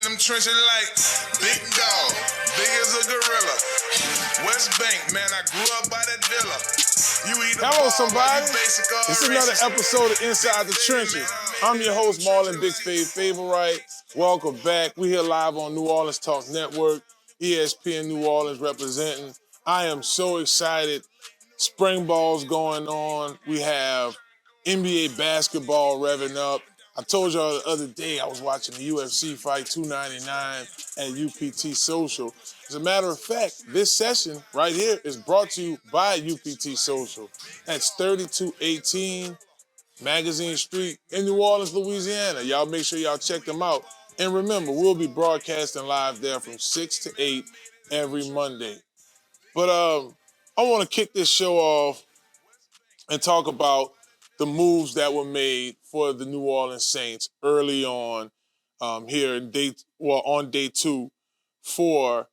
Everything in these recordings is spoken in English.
Them trenches like big dog, big as a gorilla. West Bank, man, I grew up by that villa. You eat Hello, somebody. It's another episode of Inside the Trenches. I'm your host, Marlon, Big Favorite. Welcome back. We here live on New Orleans Talk Network, ESPN New Orleans representing. I am so excited. Spring ball's going on. We have NBA basketball revving up. I told y'all the other day I was watching the UFC fight 299 at UPT Social. As a matter of fact, this session right here is brought to you by UPT Social. That's 3218 Magazine Street in New Orleans, Louisiana. Y'all make sure y'all check them out. And remember, we'll be broadcasting live there from 6 to 8 every Monday. But I want to kick this show off and talk about the moves that were made for the New Orleans Saints early on here in on day two for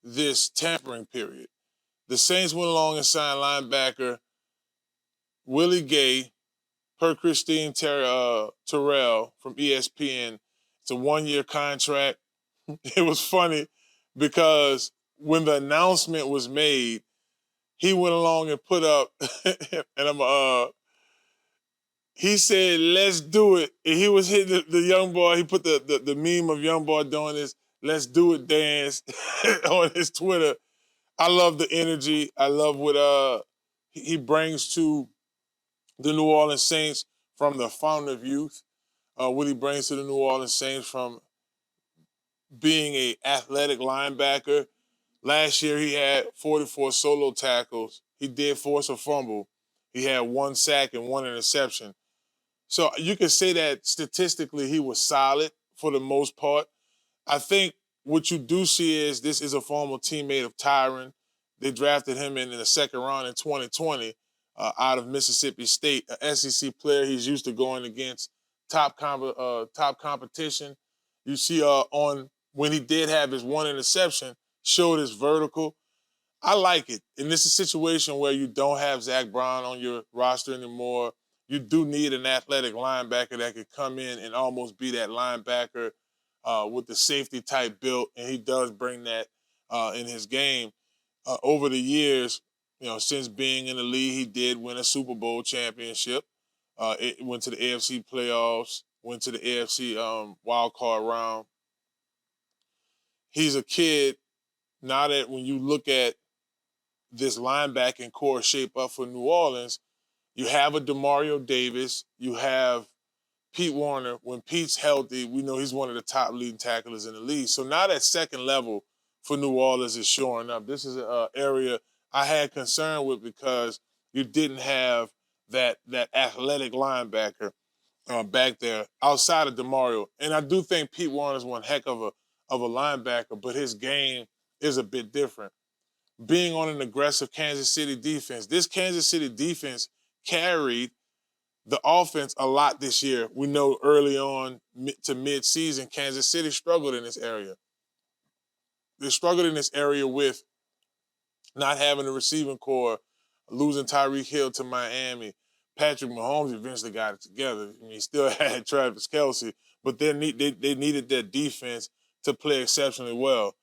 this tampering period. The Saints went along and signed linebacker Willie Gay per Christine Terrell from ESPN. It's a one-year contract. It was funny because when the announcement was made, he went along and put up, and he said, "Let's do it." And he was hitting the young boy. He put the meme of young boy doing this "Let's do it" dance on his Twitter. I love the energy. I love what he brings to the New Orleans Saints from the fountain of youth. What he brings to the New Orleans Saints from being an athletic linebacker. Last year, he had 44 solo tackles. He did force a fumble. He had 1 sack and 1 interception. So you can say that statistically he was solid for the most part. I think what you do see is this is a former teammate of Tyron. They drafted him in the second round in 2020 out of Mississippi State, an SEC player. He's used to going against top competition. You see when he did have his 1 interception, showed his vertical. I like it. And this is a situation where you don't have Zach Brown on your roster anymore. You do need an athletic linebacker that could come in and almost be that linebacker with the safety type build, and he does bring that in his game. Over the years, since being in the league, he did win a Super Bowl championship. It went to the AFC playoffs, went to the AFC wild card round. He's a kid. Now that when you look at this linebacking core shape up for New Orleans, you have a Demario Davis, you have Pete Warner. When Pete's healthy, we know he's one of the top leading tacklers in the league. So now that second level for New Orleans is showing up. This is an area I had concern with because you didn't have that athletic linebacker back there outside of Demario. And I do think Pete Warner's one heck of a linebacker, but his game is a bit different. Being on an aggressive Kansas City defense, this Kansas City defense carried the offense a lot this year. We know early on to mid-season, Kansas City struggled in this area. They struggled in this area with not having a receiving core, losing Tyreek Hill to Miami. Patrick Mahomes eventually got it together. I mean, he still had Travis Kelce, but they needed their defense to play exceptionally well.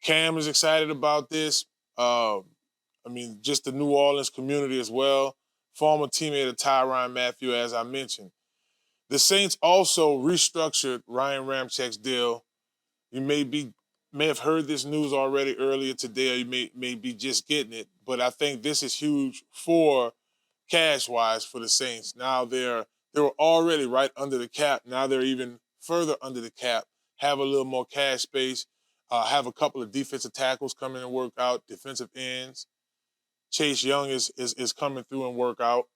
Cam is excited about this. Just the New Orleans community as well. Former teammate of Tyrann Mathieu, as I mentioned. The Saints also restructured Ryan Ramczyk's deal. You may have heard this news already earlier today, or you may be just getting it, but I think this is huge for cash-wise for the Saints. Now they were already right under the cap. Now they're even further under the cap, have a little more cash space, have a couple of defensive tackles come in and work out, defensive ends. Chase Young is coming through and work out.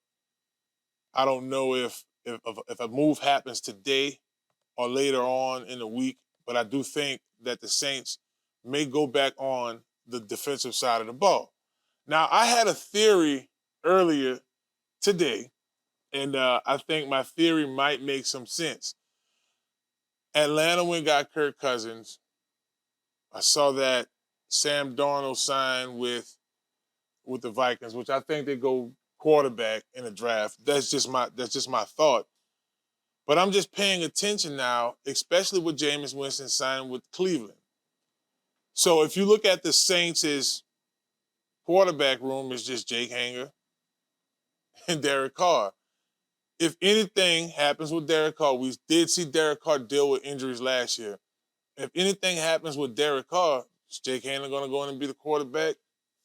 I don't know if a move happens today or later on in the week, but I do think that the Saints may go back on the defensive side of the ball. Now, I had a theory earlier today, and I think my theory might make some sense. Atlanta went and got Kirk Cousins. I saw that Sam Darnold signed with the Vikings, which I think they go quarterback in the draft. That's just my thought. But I'm just paying attention now, especially with Jameis Winston signing with Cleveland. So if you look at the Saints' quarterback room, it's just Jake Hanger and Derek Carr. If anything happens with Derek Carr, we did see Derek Carr deal with injuries last year. If anything happens with Derek Carr, is Jake Hanger going to go in and be the quarterback?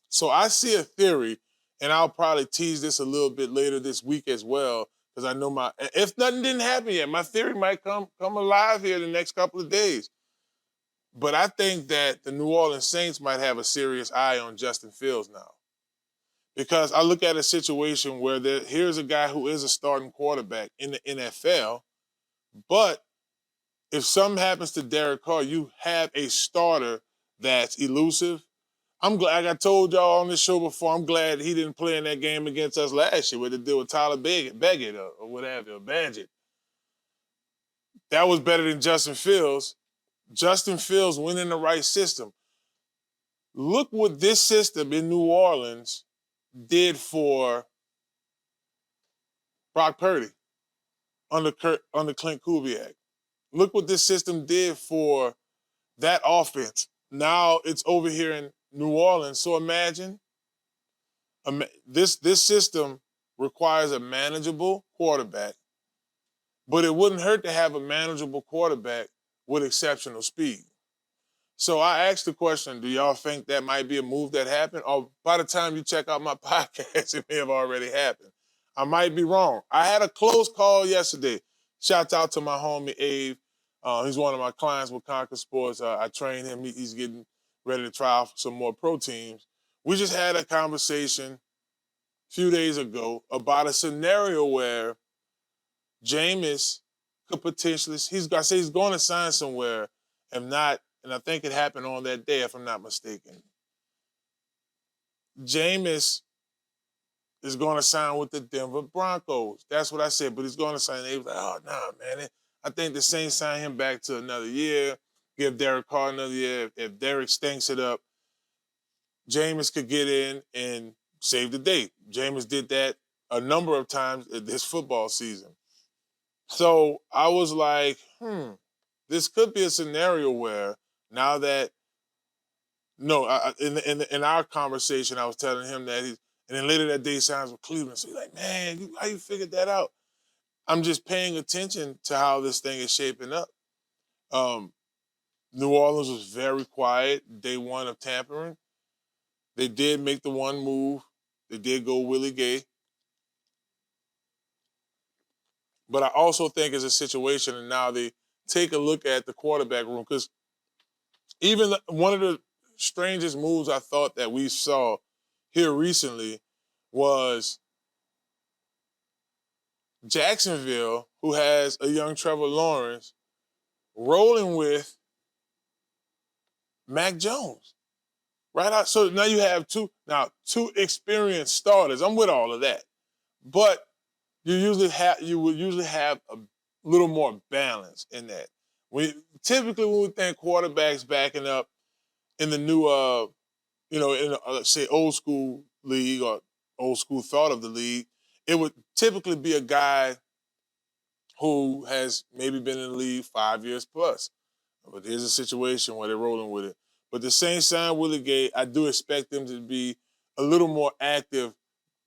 So I see a theory, and I'll probably tease this a little bit later this week as well, because I know if nothing didn't happen yet, my theory might come alive here the next couple of days. But I think that the New Orleans Saints might have a serious eye on Justin Fields now. Because I look at a situation where here's a guy who is a starting quarterback in the NFL, but if something happens to Derek Carr, you have a starter that's elusive. I'm glad, like I told y'all on this show before, I'm glad he didn't play in that game against us last year with the deal with Tyler Beggett or whatever, or Badgett. That was better than Justin Fields. Justin Fields went in the right system. Look what this system in New Orleans did for Brock Purdy under Clint Kubiak. Look what this system did for that offense. Now it's over here in New Orleans. So imagine this system requires a manageable quarterback, but it wouldn't hurt to have a manageable quarterback with exceptional speed. So I asked the question, do y'all think that might be a move that happened? Or by the time you check out my podcast, it may have already happened. I might be wrong. I had a close call yesterday. Shouts out to my homie Abe. He's one of my clients with Conquer Sports. I train him. He's getting ready to try out for some more pro teams. We just had a conversation a few days ago about a scenario where Jameis could potentially, he's going to sign somewhere, and I think it happened on that day, if I'm not mistaken. Jameis is going to sign with the Denver Broncos. That's what I said, but he's going to sign. They was like, oh, nah, man. I think the Saints sign him back to another year, give Derek Carr another year. If Derek stinks it up, Jameis could get in and save the day. Jameis did that a number of times this football season. So I was like, this could be a scenario where now that, in our conversation, I was telling him that and then later that day he signs with Cleveland. So he's like, man, how you figured that out? I'm just paying attention to how this thing is shaping up. New Orleans was very quiet day one of tampering. They did make the one move. They did go Willie Gay. But I also think it's a situation, and now they take a look at the quarterback room, because even one of the strangest moves I thought that we saw here recently was Jacksonville, who has a young Trevor Lawrence, rolling with Mac Jones. Right out. So now you have two experienced starters. I'm with all of that. But you would usually have a little more balance in that. Typically when we think quarterbacks backing up in the new let's say old school league or old school thought of the league, it would typically be a guy who has maybe been in the league 5 years plus. But there's a situation where they're rolling with it. But the Saints signed Willie Gay. I do expect them to be a little more active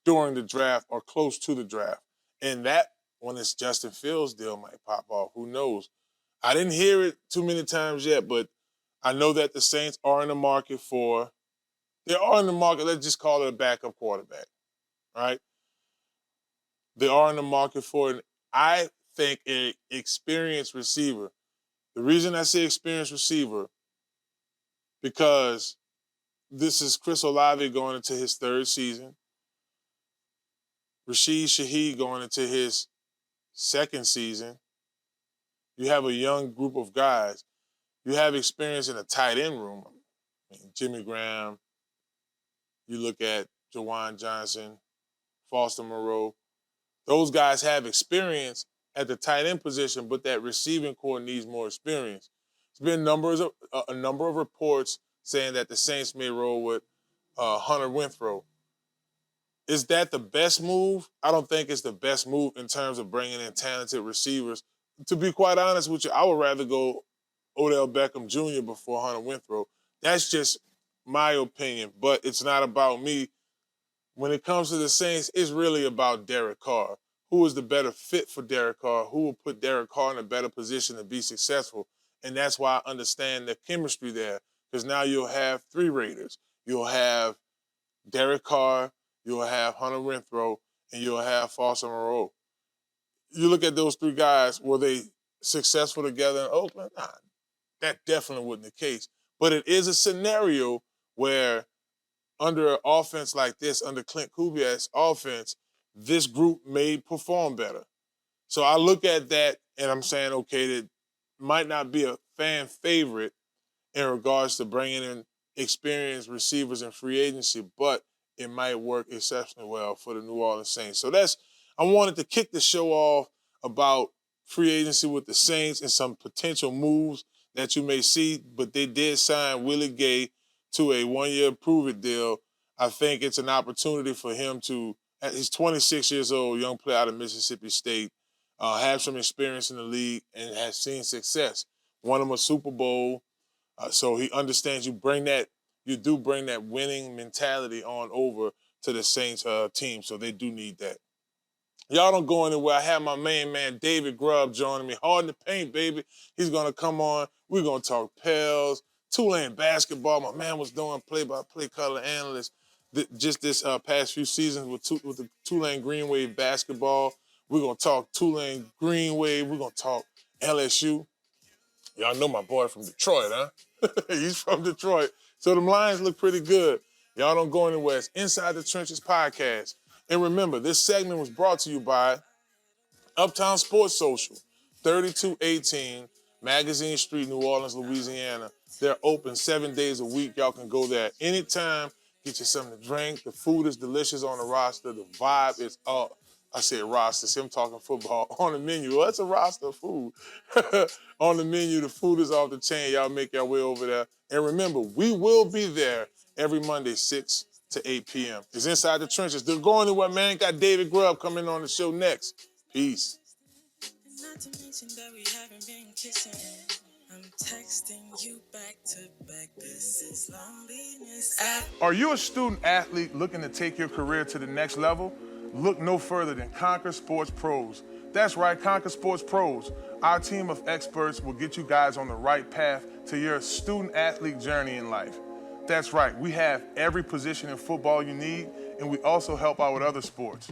during the draft or close to the draft. And that, when it's Justin Fields' deal, might pop off. Who knows? I didn't hear it too many times yet, but I know that the Saints are in the market let's just call it a backup quarterback, right? They are in the market for, I think, an experienced receiver. The reason I say experienced receiver, because this is Chris Olave going into his third season. Rashid Shaheed going into his second season. You have a young group of guys. You have experience in a tight end room. Jimmy Graham. You look at Jawan Johnson, Foster Moreau. Those guys have experience at the tight end position, but that receiving core needs more experience. There's been a number of reports saying that the Saints may roll with Hunter Renfrow. Is that the best move? I don't think it's the best move in terms of bringing in talented receivers to be quite honest with you, I would rather go Odell Beckham Jr. before Hunter Renfrow. That's just my opinion, but it's not about me. When it comes to the Saints, it's really about Derek Carr. Who is the better fit for Derek Carr? Who will put Derek Carr in a better position to be successful? And that's why I understand the chemistry there, because now you'll have three Raiders. You'll have Derek Carr, you'll have Hunter Renfrow, and you'll have Foster Moreau. You look at those three guys, were they successful together in Oakland? Nah, that definitely wasn't the case. But it is a scenario where under an offense like this, under Clint Kubiak's offense, this group may perform better. So I look at that and I'm saying, okay, that might not be a fan favorite in regards to bringing in experienced receivers in free agency, but it might work exceptionally well for the New Orleans Saints. So I wanted to kick the show off about free agency with the Saints and some potential moves that you may see, but they did sign Willie Gay to a one-year prove-it deal. I think it's an opportunity for him to, he's 26 years old, young player out of Mississippi State, have some experience in the league and has seen success. Won him a Super Bowl, so he understands you do bring that winning mentality on over to the Saints team, so they do need that. Y'all don't go anywhere. I have my main man, David Grubb, joining me. Hard in the paint, baby. He's going to come on. We're going to talk Pels, Tulane basketball. My man was doing play-by-play color analyst just this past few seasons with the Tulane Green Wave basketball. We're going to talk Tulane Green Wave. We're going to talk LSU. Y'all know my boy from Detroit, huh? He's from Detroit. So them Lions look pretty good. Y'all don't go anywhere. It's Inside the Trenches podcast. And remember, this segment was brought to you by Uptown Sports Social, 3218 Magazine Street, New Orleans, Louisiana. They're open 7 days a week. Y'all can go there anytime. Get you something to drink. The food is delicious on the roster. The vibe is up. I said roster. See, I'm talking football. On the menu. Well, that's a roster of food. On the menu, the food is off the chain. Y'all make your way over there. And remember, we will be there every Monday, 6 to 8 p.m. It's Inside the Trenches. They're going anywhere, man. Got David Grubb coming on the show next. Peace. Not to mention that we haven't been kissing. I'm texting you back to back. This is loneliness. Are you a student athlete looking to take your career to the next level? Look no further than Conquer Sports Pros. That's right, Conquer Sports Pros. Our team of experts will get you guys on the right path to your student athlete journey in life. That's right, we have every position in football you need, and we also help out with other sports.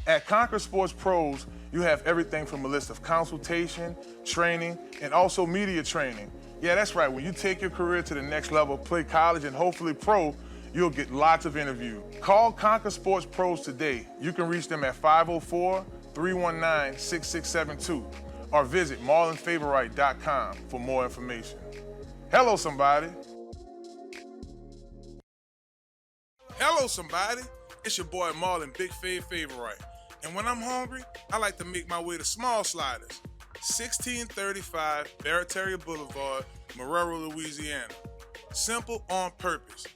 At Conquer Sports Pros, you have everything from a list of consultation, training, and also media training. Yeah, that's right, when you take your career to the next level, play college and hopefully pro, you'll get lots of interviews. Call Conquer Sports Pros today. You can reach them at 504-319-6672 or visit marlonfavorite.com for more information. Hello, somebody. Hello, somebody. It's your boy Marlon, Big Fave Favorite. And when I'm hungry, I like to make my way to Small Sliders, 1635 Barataria Boulevard, Marrero, Louisiana. Simple on purpose.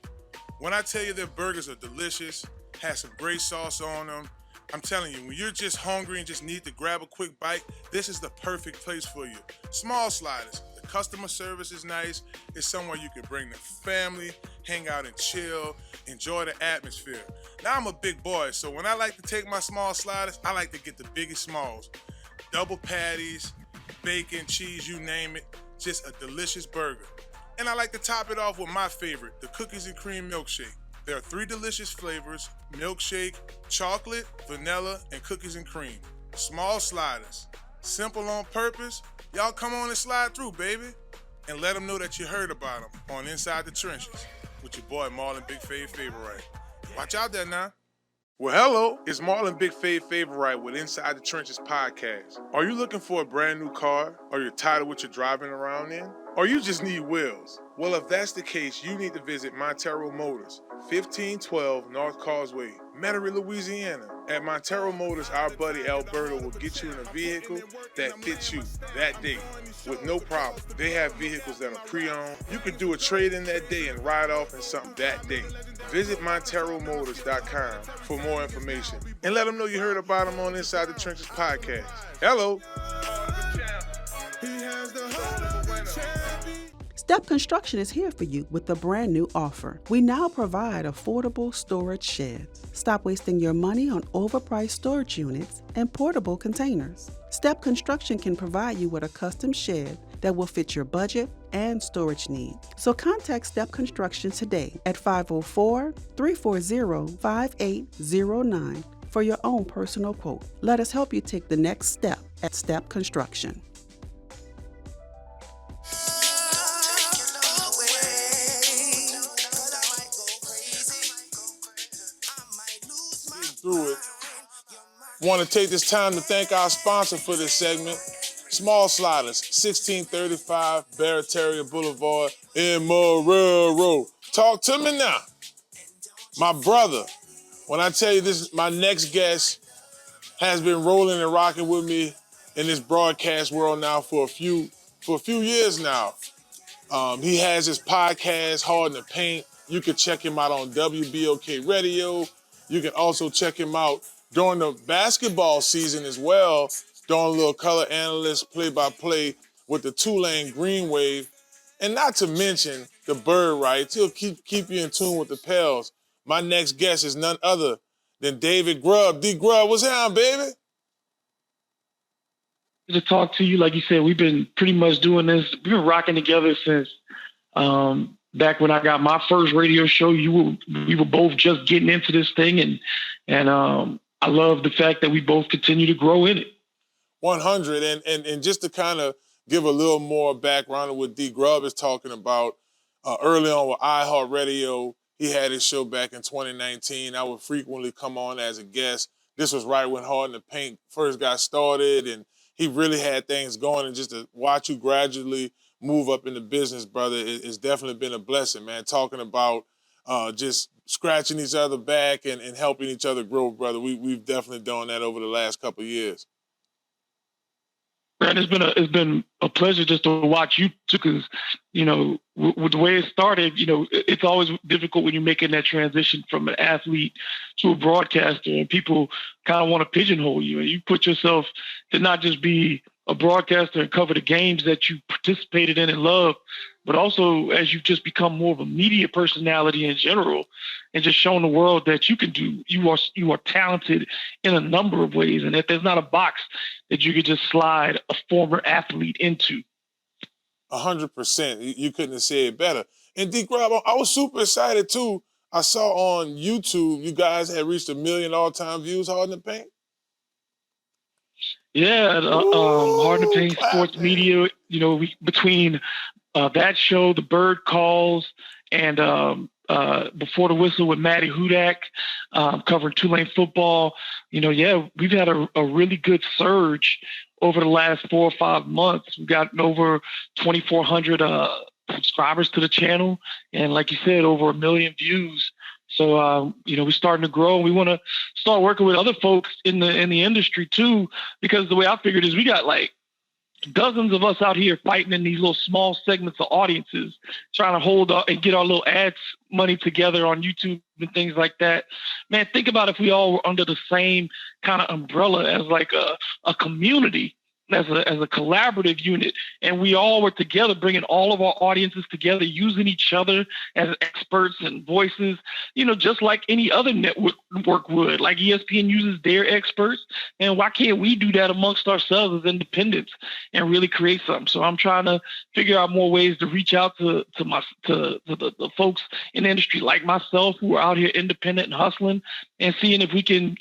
When I tell you their burgers are delicious, has some great sauce on them, I'm telling you, when you're just hungry and just need to grab a quick bite, this is the perfect place for you. Small Sliders. The customer service is nice. It's somewhere you can bring the family, hang out and chill, enjoy the atmosphere. Now I'm a big boy, so when I like to take my Small Sliders, I like to get the biggest smalls. Double patties, bacon, cheese, you name it. Just a delicious burger. And I like to top it off with my favorite, the cookies and cream milkshake. There are 3 delicious flavors: milkshake, chocolate, vanilla, and cookies and cream. Small Sliders. Simple on purpose. Y'all come on and slide through, baby. And let them know that you heard about them on Inside the Trenches with your boy Marlon Big Fave Favorite. Watch out there now. Well, hello, it's Marlon Big Fave Favorite with Inside the Trenches podcast. Are you looking for a brand new car? Or you're tired of what you're driving around in? Or you just need wheels? Well, if that's the case, you need to visit Montero Motors, 1512 North Causeway, Metairie, Louisiana. At Montero Motors, our buddy Alberto will get you in a vehicle that fits you that day with no problem. They have vehicles that are pre-owned. You can do a trade-in that day and ride off in something that day. Visit MonteroMotors.com for more information and let them know you heard about them on Inside the Trenches podcast. Hello. Step Construction is here for you with a brand new offer. We now provide affordable storage sheds. Stop wasting your money on overpriced storage units and portable containers. Step Construction can provide you with a custom shed that will fit your budget and storage needs. So contact Step Construction today at 504-340-5809 for your own personal quote. Let us help you take the next step at Step Construction. Through it. Want to take this time to thank our sponsor for this segment, Small Sliders, 1635 Barataria Boulevard in Marrero. Talk to me now. My brother, when I tell you this, my next guest has been rolling and rocking with me in this broadcast world now for a few years now. He has his podcast, Hard in the Paint. You can check him out on WBOK Radio. You can also check him out during the basketball season as well, doing a little color analyst, play-by-play with the Tulane Green Wave. And not to mention the bird rights. He'll keep you in tune with the Pels. My next guest is none other than David Grubb. D. Grubb, what's down, baby? To talk to you, like you said, we've been pretty much doing this. We've been rocking together since back when I got my first radio show. We were both just getting into this thing, and I love the fact that we both continue to grow in it. 100, and just to kind of give a little more background on what D. Grubb is talking about, early on with iHeartRadio, he had his show back in 2019. I would frequently come on as a guest. This was right when Hard in the Paint first got started, and he really had things going, and just to watch you gradually move up in the business, brother, it's definitely been a blessing, man. Talking about just scratching each other back and helping each other grow, brother. We've definitely done that over the last couple of years. Man, it's been a pleasure just to watch you too, because with the way it started, it's always difficult when you're making that transition from an athlete to a broadcaster, and people kind of want to pigeonhole you, and you put yourself to not just be a broadcaster and cover the games that you participated in and loved, but also as you just become more of a media personality in general, and just showing the world that you can do. You are talented in a number of ways, and that there's not a box that you could just slide a former athlete into. 100%. You couldn't have said it better. And D. Grubb, I was super excited too. I saw on YouTube you guys had reached 1 million all-time views, Hard in the Paint. Yeah, Hard in the Paint Sports Media. Between that show, The Bird Calls, and Before the Whistle with Matty Hudak, covering Tulane football. We've had a really good surge over the last 4 or 5 months. We've gotten over 2,400 subscribers to the channel, and like you said, over 1 million views. So, we're starting to grow. We want to start working with other folks in the industry too, because the way I figured is we got like dozens of us out here fighting in these little small segments of audiences, trying to hold up and get our little ads money together on YouTube and things like that. Man, think about if we all were under the same kind of umbrella as like a community, as a collaborative unit, and we all were together, bringing all of our audiences together, using each other as experts and voices, just like any other network would. Like ESPN uses their experts, and why can't we do that amongst ourselves as independents and really create something? So I'm trying to figure out more ways to reach out to the folks in the industry like myself who are out here independent and hustling, and seeing if we can,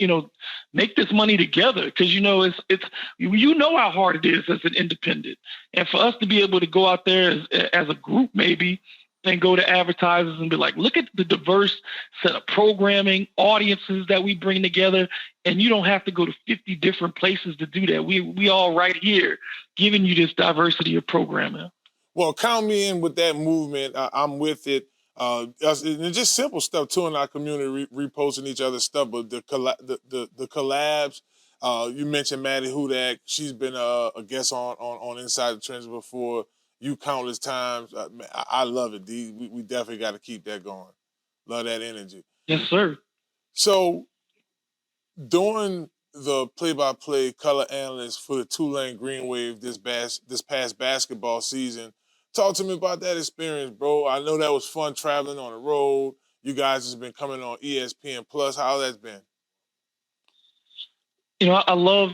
make this money together. Because it's how hard it is as an independent, and for us to be able to go out there as a group maybe and go to advertisers and be like, look at the diverse set of programming audiences that we bring together, and you don't have to go to 50 different places to do that. We all right here giving you this diversity of programming. Well, count me in with that movement. I'm with it. And just simple stuff too in our community, reposting each other's stuff. But the collabs, you mentioned Matty Hudak. She's been a guest on Inside the Trenches before you countless times. I love it, D. We definitely got to keep that going. Love that energy. Yes, sir. So during the play-by-play color analyst for the Tulane Green Wave this past basketball season, Talk to me about that experience, bro. I know that was fun traveling on the road. You guys has been coming on ESPN Plus. How that's been? I love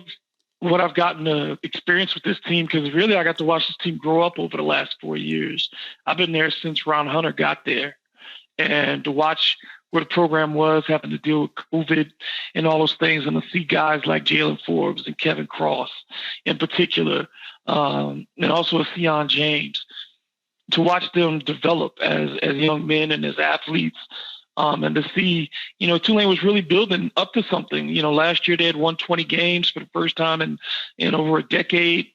what I've gotten to experience with this team because really I got to watch this team grow up over the last 4 years. I've been there since Ron Hunter got there. And to watch where the program was, having to deal with COVID and all those things, and to see guys like Jalen Forbes and Kevin Cross in particular, and also a Sion James, to watch them develop as young men and as athletes, and to see, Tulane was really building up to something. Last year they had won 20 games for the first time in over a decade.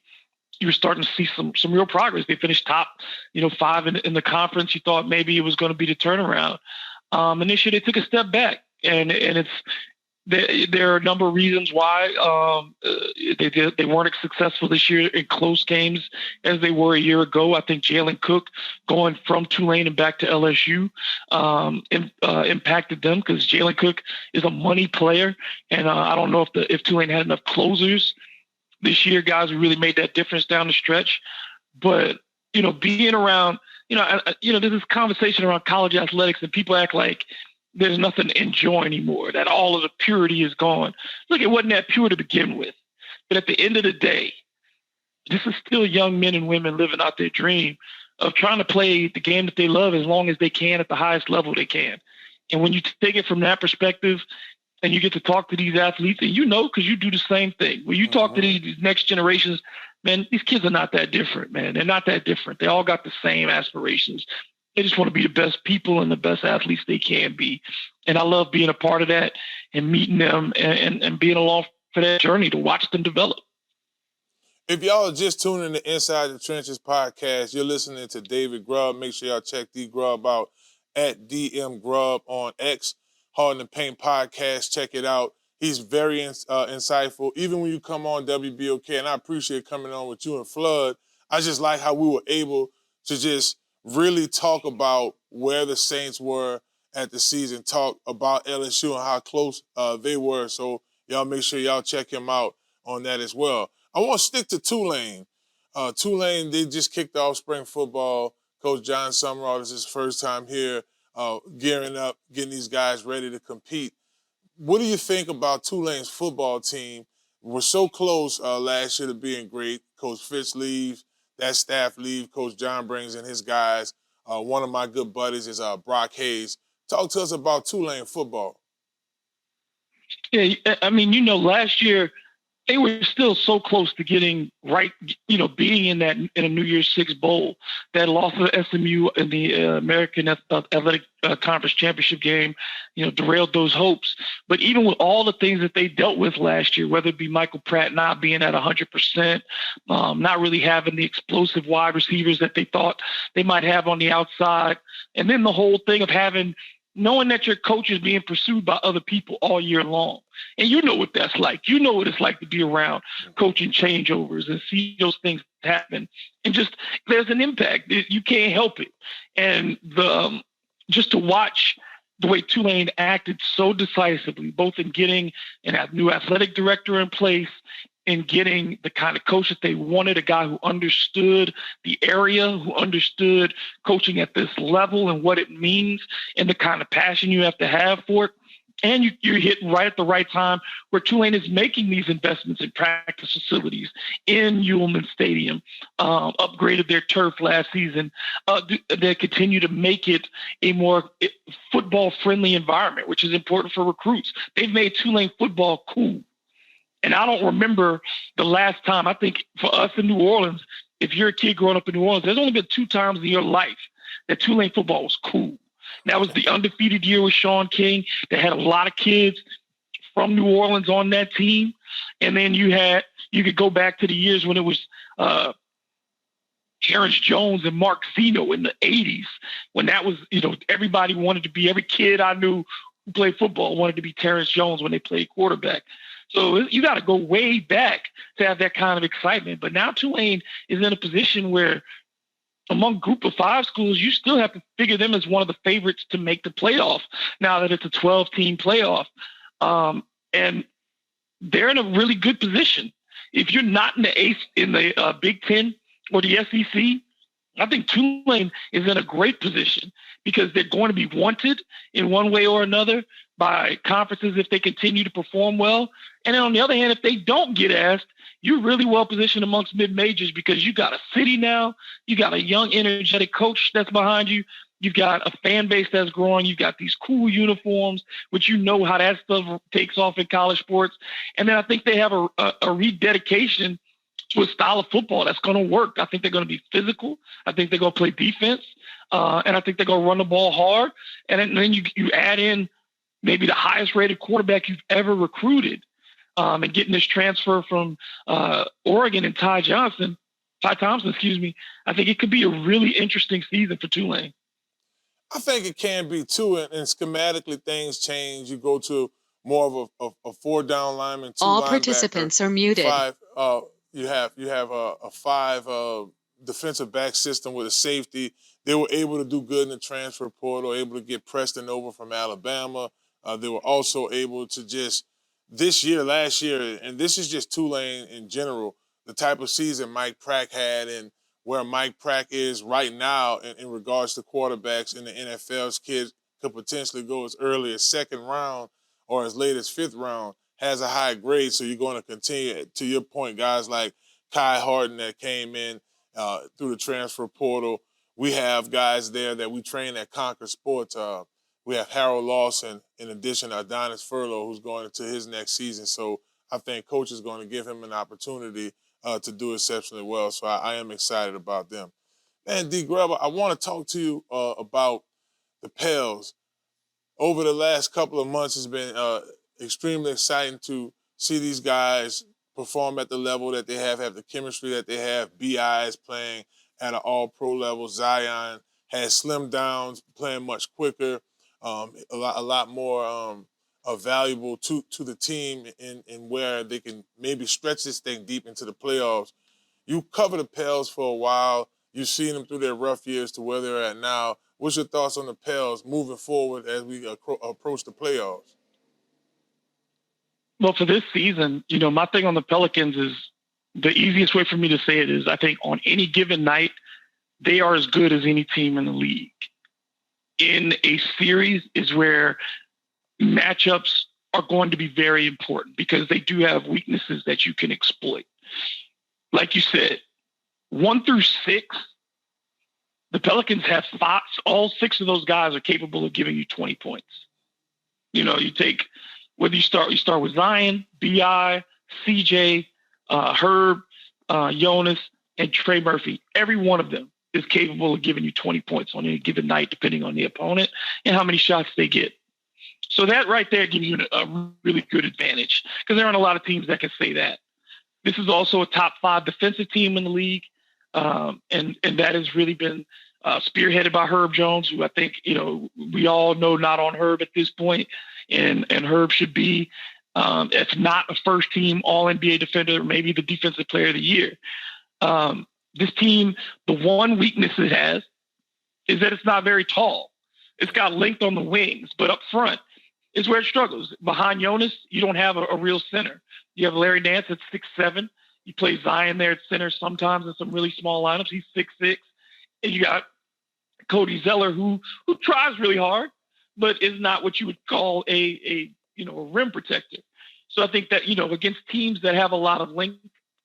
You were starting to see some real progress. They finished top, 5 in the conference. You thought maybe it was going to be the turnaround. And this year they took a step back, and there are a number of reasons why they weren't as successful this year in close games as they were a year ago. I think Jalen Cook going from Tulane and back to LSU impacted them because Jalen Cook is a money player, and I don't know if Tulane had enough closers this year, guys who really made that difference down the stretch. But being around, there's this conversation around college athletics, and people act like there's nothing to enjoy anymore, that all of the purity is gone. Look, it wasn't that pure to begin with. But at the end of the day, this is still young men and women living out their dream of trying to play the game that they love as long as they can at the highest level they can. And when you take it from that perspective and you get to talk to these athletes, and because you do the same thing. When you talk to these next generations, man, these kids are not that different, man. They're not that different. They all got the same aspirations. They just want to be the best people and the best athletes they can be. And I love being a part of that and meeting them and being along for that journey to watch them develop. If y'all are just tuning in to Inside the Trenches podcast, you're listening to David Grubb. Make sure y'all check D Grubb out at DM Grubb on X. Hard in the Paint podcast. Check it out. He's very insightful. Even when you come on WBOK, and I appreciate coming on with you and Flood, I just like how we were able to just really talk about where the Saints were at the season, talk about LSU and how close they were. So y'all make sure y'all check him out on that as well. I want to stick to Tulane. Tulane, they just kicked off spring football. Coach John Summerall, this is his first time here, gearing up, getting these guys ready to compete. What do you think about Tulane's football team? We're so close last year to being great. Coach Fitz leaves, that staff leaves. Coach John brings in his guys. One of my good buddies is Brock Hayes. Talk to us about Tulane football. Yeah, I mean, last year they were still so close to getting right, being in a New Year's Six bowl. That loss of SMU in the American Athletic Conference Championship game, derailed those hopes. But even with all the things that they dealt with last year, whether it be Michael Pratt not being at 100%, not really having the explosive wide receivers that they thought they might have on the outside, and then the whole thing of knowing that your coach is being pursued by other people all year long. And you know what that's like. You know what it's like to be around coaching changeovers and see those things happen. And just, there's an impact. You can't help it. And just to watch the way Tulane acted so decisively, both in getting a new athletic director in place and getting the kind of coach that they wanted, a guy who understood the area, who understood coaching at this level and what it means and the kind of passion you have to have for it. And you're hitting right at the right time where Tulane is making these investments in practice facilities in Ullman Stadium, upgraded their turf last season. They continue to make it a more football-friendly environment, which is important for recruits. They've made Tulane football cool. And I don't remember the last time. I think for us in New Orleans, if you're a kid growing up in New Orleans, there's only been 2 times in your life that Tulane football was cool. That was the undefeated year with Sean King. They had a lot of kids from New Orleans on that team. And then you could go back to the years when it was Terrence Jones and Mark Zeno in the 80s, when that was, everybody wanted to be, every kid I knew who played football wanted to be Terrence Jones when they played quarterback. So you got to go way back to have that kind of excitement. But now Tulane is in a position where among group of 5 schools, you still have to figure them as one of the favorites to make the playoff now that it's a 12-team playoff. And they're in a really good position. If you're not in the Big Ten or the SEC, I think Tulane is in a great position because they're going to be wanted in one way or another by conferences if they continue to perform well. And then on the other hand, if they don't get asked, you're really well positioned amongst mid-majors because you got a city now, you got a young, energetic coach that's behind you, you've got a fan base that's growing, you've got these cool uniforms, which you know how that stuff takes off in college sports. And then I think they have a rededication to a style of football that's going to work. I think they're going to be physical. I think they're going to play defense. And I think they're going to run the ball hard. And then you add in maybe the highest rated quarterback you've ever recruited. And getting this transfer from Oregon and Ty Thompson, I think it could be a really interesting season for Tulane. I think it can be too, and schematically things change. You go to more of a 4-down lineman, 2 All linebacker, participants are muted. 5. You have a 5 defensive back system with a safety. They were able to do good in the transfer portal, able to get Preston over from Alabama. They were also able to just last year, and this is just Tulane in general, the type of season Mike Prack had and where Mike Prack is right now in regards to quarterbacks in the NFL's kids could potentially go as early as 2nd round or as late as 5th round, has a high grade. So you're going to continue, to your point, guys like Kai Harden that came in through the transfer portal. We have guys there that we train at Concord Sports. We have Harold Lawson, in addition to Adonis Furlow, who's going into his next season. So I think coach is going to give him an opportunity to do exceptionally well. So I am excited about them. And D. Grubber, I want to talk to you about the Pels. Over the last couple of months, it's been extremely exciting to see these guys perform at the level that they have the chemistry that they have. B.I. is playing at an all-pro level. Zion has slimmed down, playing much quicker, a lot more valuable to the team in where they can maybe stretch this thing deep into the playoffs. You cover the Pels for a while. You've seen them through their rough years to where they're at now. What's your thoughts on the Pels moving forward as we approach the playoffs? Well, for this season, my thing on the Pelicans is the easiest way for me to say it is I think on any given night, they are as good as any team in the league. In a series is where matchups are going to be very important because they do have weaknesses that you can exploit. Like you said, 1 through 6, the Pelicans have 5. All 6 of those guys are capable of giving you 20 points. You take whether you start with Zion, B.I., CJ, Herb, Jonas, and Trey Murphy. Every one of them is capable of giving you 20 points on any given night, depending on the opponent and how many shots they get. So that right there gives you a really good advantage because there aren't a lot of teams that can say that. This is also a top 5 defensive team in the league, and that has really been spearheaded by Herb Jones, who I think we all know not on Herb at this point, and Herb should be, if not a first-team All-NBA defender, maybe the Defensive Player of the Year. This team, the one weakness it has is that it's not very tall. It's got length on the wings, but up front is where it struggles. Behind Jonas, you don't have a real center. You have Larry Nance at 6'7". You play Zion there at center sometimes in some really small lineups. He's 6'6". And you got Cody Zeller, who tries really hard, but is not what you would call a rim protector. So I think that, against teams that have a lot of length,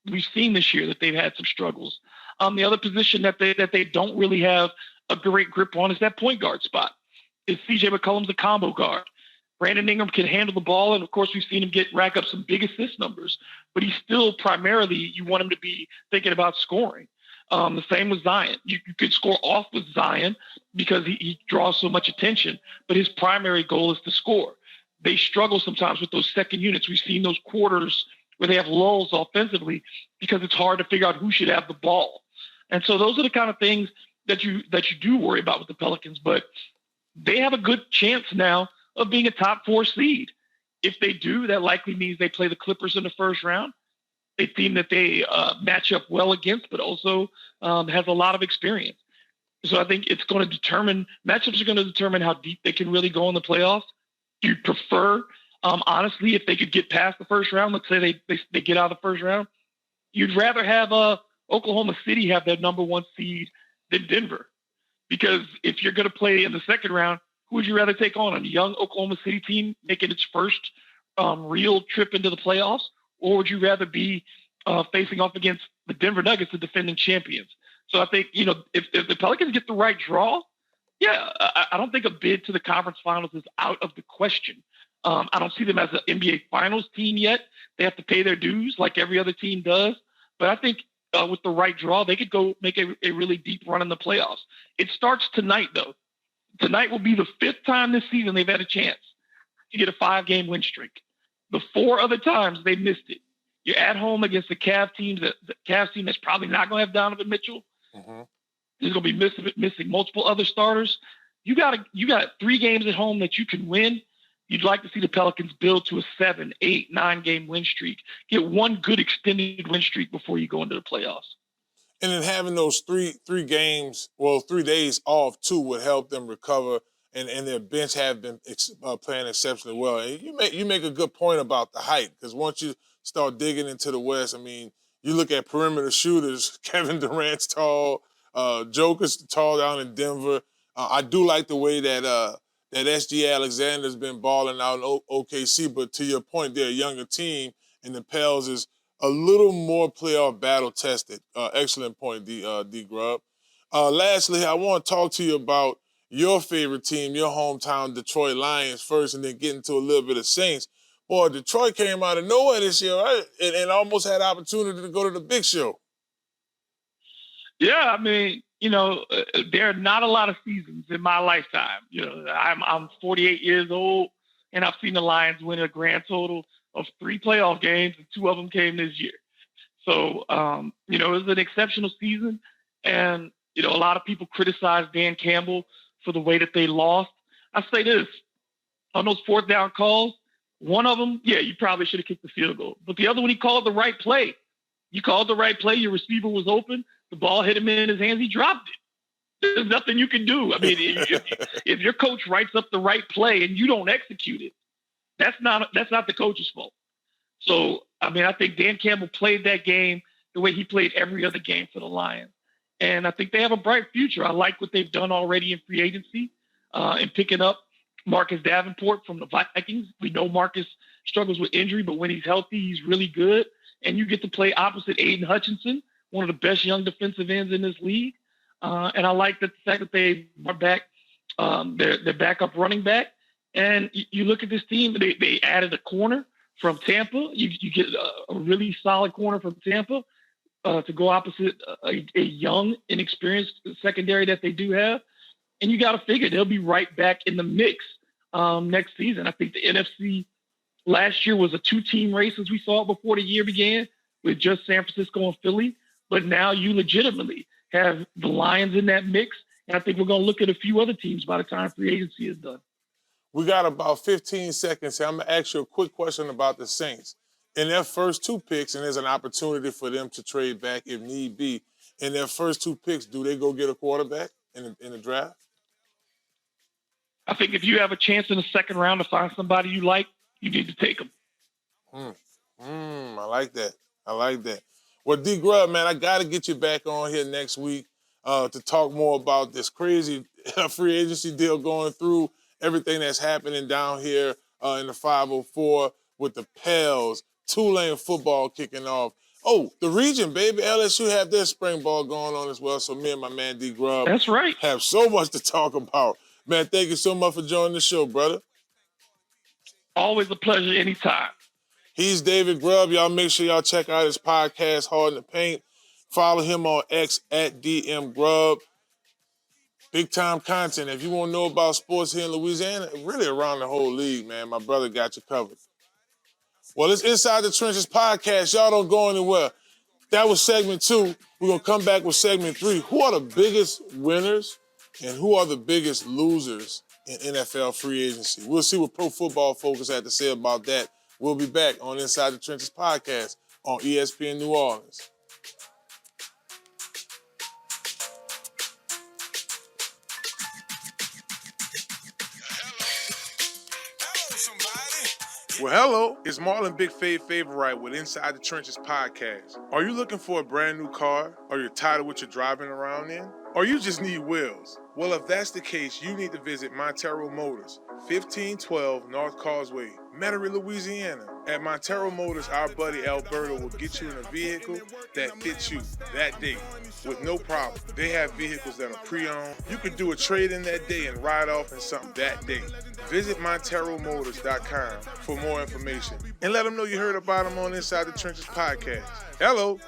we've seen this year that they've had some struggles. The other position that they don't really have a great grip on is that point guard spot. Is CJ McCollum's a combo guard. Brandon Ingram can handle the ball, and of course we've seen him rack up some big assist numbers, but he's still primarily, you want him to be thinking about scoring. The same with Zion. You could score off with Zion because he draws so much attention, but his primary goal is to score. They struggle sometimes with those second units. We've seen those quarters where they have lulls offensively because it's hard to figure out who should have the ball. And so those are the kind of things that you do worry about with the Pelicans, but they have a good chance now of being a top 4 seed. If they do, that likely means they play the Clippers in the first round, a team that they match up well against, but also has a lot of experience. So I think it's going to determine, matchups are going to determine how deep they can really go in the playoffs. You'd prefer, honestly, if they could get past the first round, let's say they get out of the first round, you'd rather have Oklahoma City have their number 1 seed than Denver. Because if you're going to play in the second round, who would you rather take on? A young Oklahoma City team making its first real trip into the playoffs? Or would you rather be facing off against the Denver Nuggets, the defending champions? So I think, if the Pelicans get the right draw, I don't think a bid to the conference finals is out of the question. I don't see them as an NBA finals team yet. They have to pay their dues like every other team does. But I think with the right draw, they could go make a really deep run in the playoffs. It starts tonight, though. Tonight will be the 5th time this season they've had a chance to get a 5-game win streak. The 4 other times they missed it. You're at home against the Cavs team. The Cavs team that's probably not going to have Donovan Mitchell. Mm-hmm. There's going to be missing multiple other starters. You got 3 games at home that you can win. You'd like to see the Pelicans build to a 7, 8, 9-game win streak. Get one good extended win streak before you go into the playoffs. And then having those three games, 3 days off too, would help them recover. And their bench have been playing exceptionally well. And you make a good point about the height, because once you start digging into the West, I mean, you look at perimeter shooters. Kevin Durant's tall. Joker's tall down in Denver. I do like the way that SG Alexander's been balling out in OKC. But to your point, they're a younger team, and the Pels is a little more playoff battle tested. Excellent point, D Grub. Lastly, I want to talk to you about your favorite team, your hometown Detroit Lions first, and then get into a little bit of Saints. Boy, Detroit came out of nowhere this year, right? And almost had opportunity to go to the big show. Yeah, I mean, there are not a lot of seasons in my lifetime. I'm 48 years old, and I've seen the Lions win a grand total of 3 playoff games, and 2 of them came this year. So, it was an exceptional season. And, a lot of people criticize Dan Campbell for the way that they lost. I say this, on those 4th down calls, one of them, you probably should have kicked the field goal. But the other one, he called the right play. You called the right play. Your receiver was open. The ball hit him in his hands. He dropped it. There's nothing you can do. I mean, if your coach writes up the right play and you don't execute it, that's not the coach's fault. So, I mean, I think Dan Campbell played that game the way he played every other game for the Lions. And I think they have a bright future. I like what they've done already in free agency and picking up Marcus Davenport from the Vikings. We know Marcus struggles with injury, but when he's healthy, he's really good. And you get to play opposite Aiden Hutchinson, one of the best young defensive ends in this league. And I like the fact that they brought back their backup running back. And you look at this team, they added a corner from Tampa. You get a really solid corner from Tampa to go opposite a young, inexperienced secondary that they do have. And you got to figure they'll be right back in the mix next season. I think the NFC last year was a 2-team race as we saw it before the year began with just San Francisco and Philly. But now you legitimately have the Lions in that mix. And I think we're going to look at a few other teams by the time free agency is done. We got about 15 seconds here. I'm going to ask you a quick question about the Saints. In their first 2 picks, and there's an opportunity for them to trade back if need be, in their first 2 picks, do they go get a quarterback in the draft? I think if you have a chance in the second round to find somebody you like, you need to take them. I like that. Well, D Grub, man, I got to get you back on here next week to talk more about this crazy free agency deal going through, everything that's happening down here in the 504 with the Pels, Tulane football kicking off. Oh, the region, baby. LSU have their spring ball going on as well. So me and my man D Grub That's right. have so much to talk about. Man, thank you so much for joining the show, brother. Always a pleasure anytime. He's David Grubb. Y'all make sure y'all check out his podcast, Hard in the Paint. Follow him on X at DM Grubb. Big time content. If you want to know about sports here in Louisiana, really around the whole league, man, my brother got you covered. Well, it's Inside the Trenches podcast. Y'all don't go anywhere. That was segment 2. We're going to come back with segment 3. Who are the biggest winners and who are the biggest losers in NFL free agency? We'll see what Pro Football Focus had to say about that. We'll be back on Inside the Trenches podcast on ESPN New Orleans. Hello, somebody. Well, hello, it's Marlon Big Favorite with Inside the Trenches podcast. Are you looking for a brand new car? Or you're tired of what you're driving around in? Or you just need wheels? Well, if that's the case, you need to visit Montero Motors, 1512 North Causeway, Metairie, Louisiana. At Montero Motors, our buddy Alberto will get you in a vehicle that fits you that day with no problem. They have vehicles that are pre-owned. You could do a trade-in that day and ride off in something that day. Visit MonteroMotors.com for more information and let them know you heard about them on Inside the Trenches podcast. Hello.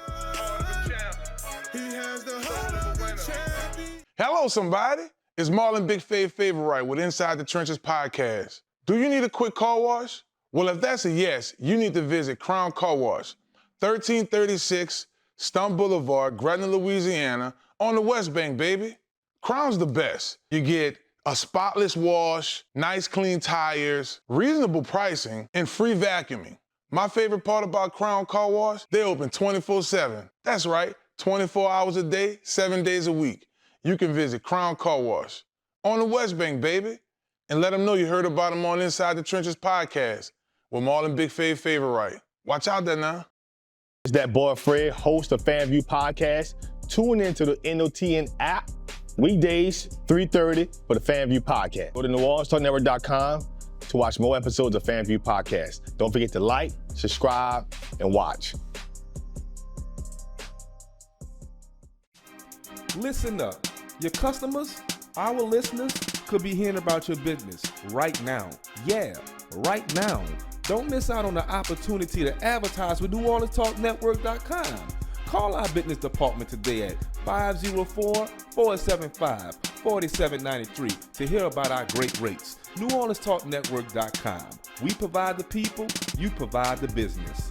Hello, somebody. It's Marlon Big Favorite with Inside the Trenches podcast. Do you need a quick car wash? Well, if that's a yes, you need to visit Crown Car Wash, 1336 Stumpf Boulevard, Gretna, Louisiana, on the West Bank, baby. Crown's the best. You get a spotless wash, nice clean tires, reasonable pricing, and free vacuuming. My favorite part about Crown Car Wash, they open 24/7. That's right, 24 hours a day, 7 days a week. You can visit Crown Car Wash on the West Bank, baby, and let them know you heard about them on Inside the Trenches podcast with Marlon Big Favorite. Watch out there now. It's that boy Fred, host of FanView Podcast. Tune into the NOTN app weekdays, 3:30 for the FanView Podcast. Go to NewOrleansTalkNetwork.com to watch more episodes of FanView Podcast. Don't forget to like, subscribe, and watch. Listen up. Your customers, our listeners, could be hearing about your business right now. Yeah, right now. Don't miss out on the opportunity to advertise with NewOrleansTalkNetwork.com. Call our business department today at 504-475-4793 to hear about our great rates. NewOrleansTalkNetwork.com. We provide the people, you provide the business.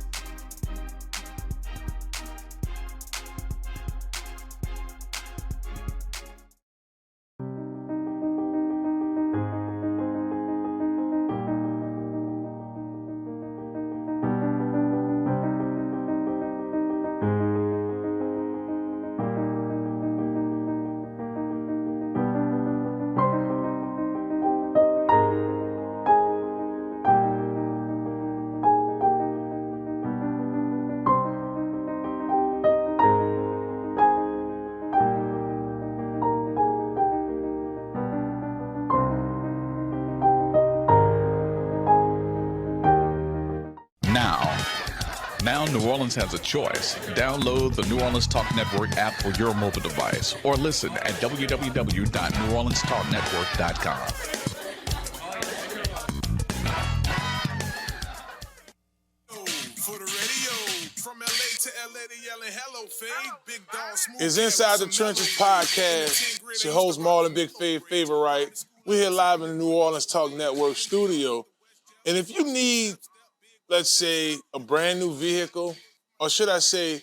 Now New Orleans has a choice. Download the New Orleans Talk Network app for your mobile device or listen at www.NewOrleansTalkNetwork.com. For the radio, from LA to LA to yelling hello, Fade. Big dog, smooth. It's Inside the Trenches podcast. It's your host, Marlon Big Favorite. We're here live in the New Orleans Talk Network studio. And if you need, let's say, a brand new vehicle, or should I say,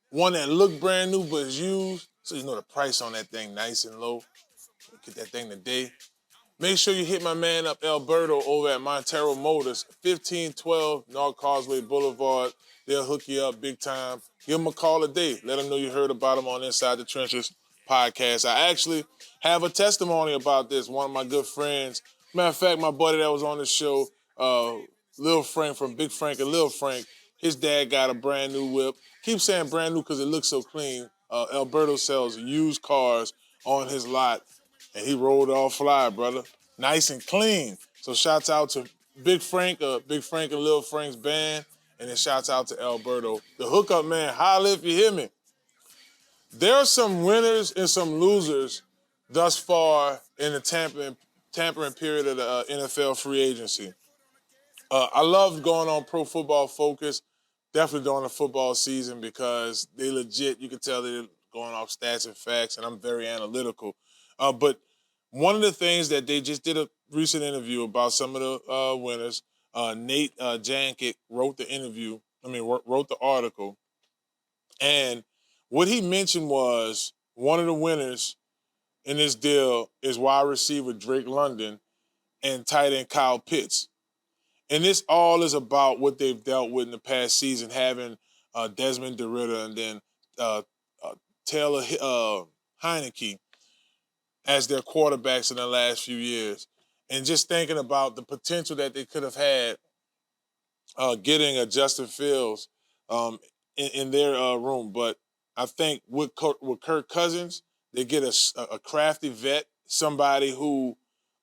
one that looked brand new but is used, so you know the price on that thing nice and low, get that thing today, make sure you hit my man up, Alberto, over at Montero Motors, 1512 North Causeway Boulevard. They'll hook you up big time. Give them a call today. Let them know you heard about them on Inside the Trenches podcast. I actually have a testimony about this. One of my good friends, matter of fact, my buddy that was on the show, Lil Frank from Big Frank and Lil Frank, his dad got a brand new whip. Keep saying brand new because it looks so clean. Alberto sells used cars on his lot, and he rolled all fly, brother. Nice and clean. So shouts out to Big Frank and Lil Frank's band, and then shouts out to Alberto. The hookup man, holla if you hear me. There are some winners and some losers thus far in the tampering period of the NFL free agency. I love going on Pro Football Focus, definitely during the football season, because they legit, you can tell they're going off stats and facts, and I'm very analytical. But one of the things that they just did a recent interview about some of the winners, Nate Jankett wrote the article, and what he mentioned was one of the winners in this deal is wide receiver Drake London and tight end Kyle Pitts. And this all is about what they've dealt with in the past season, having Desmond DeRidder and then Taylor Heineke as their quarterbacks in the last few years. And just thinking about the potential that they could have had getting a Justin Fields in their room. But I think with Kirk Cousins, they get a crafty vet, somebody who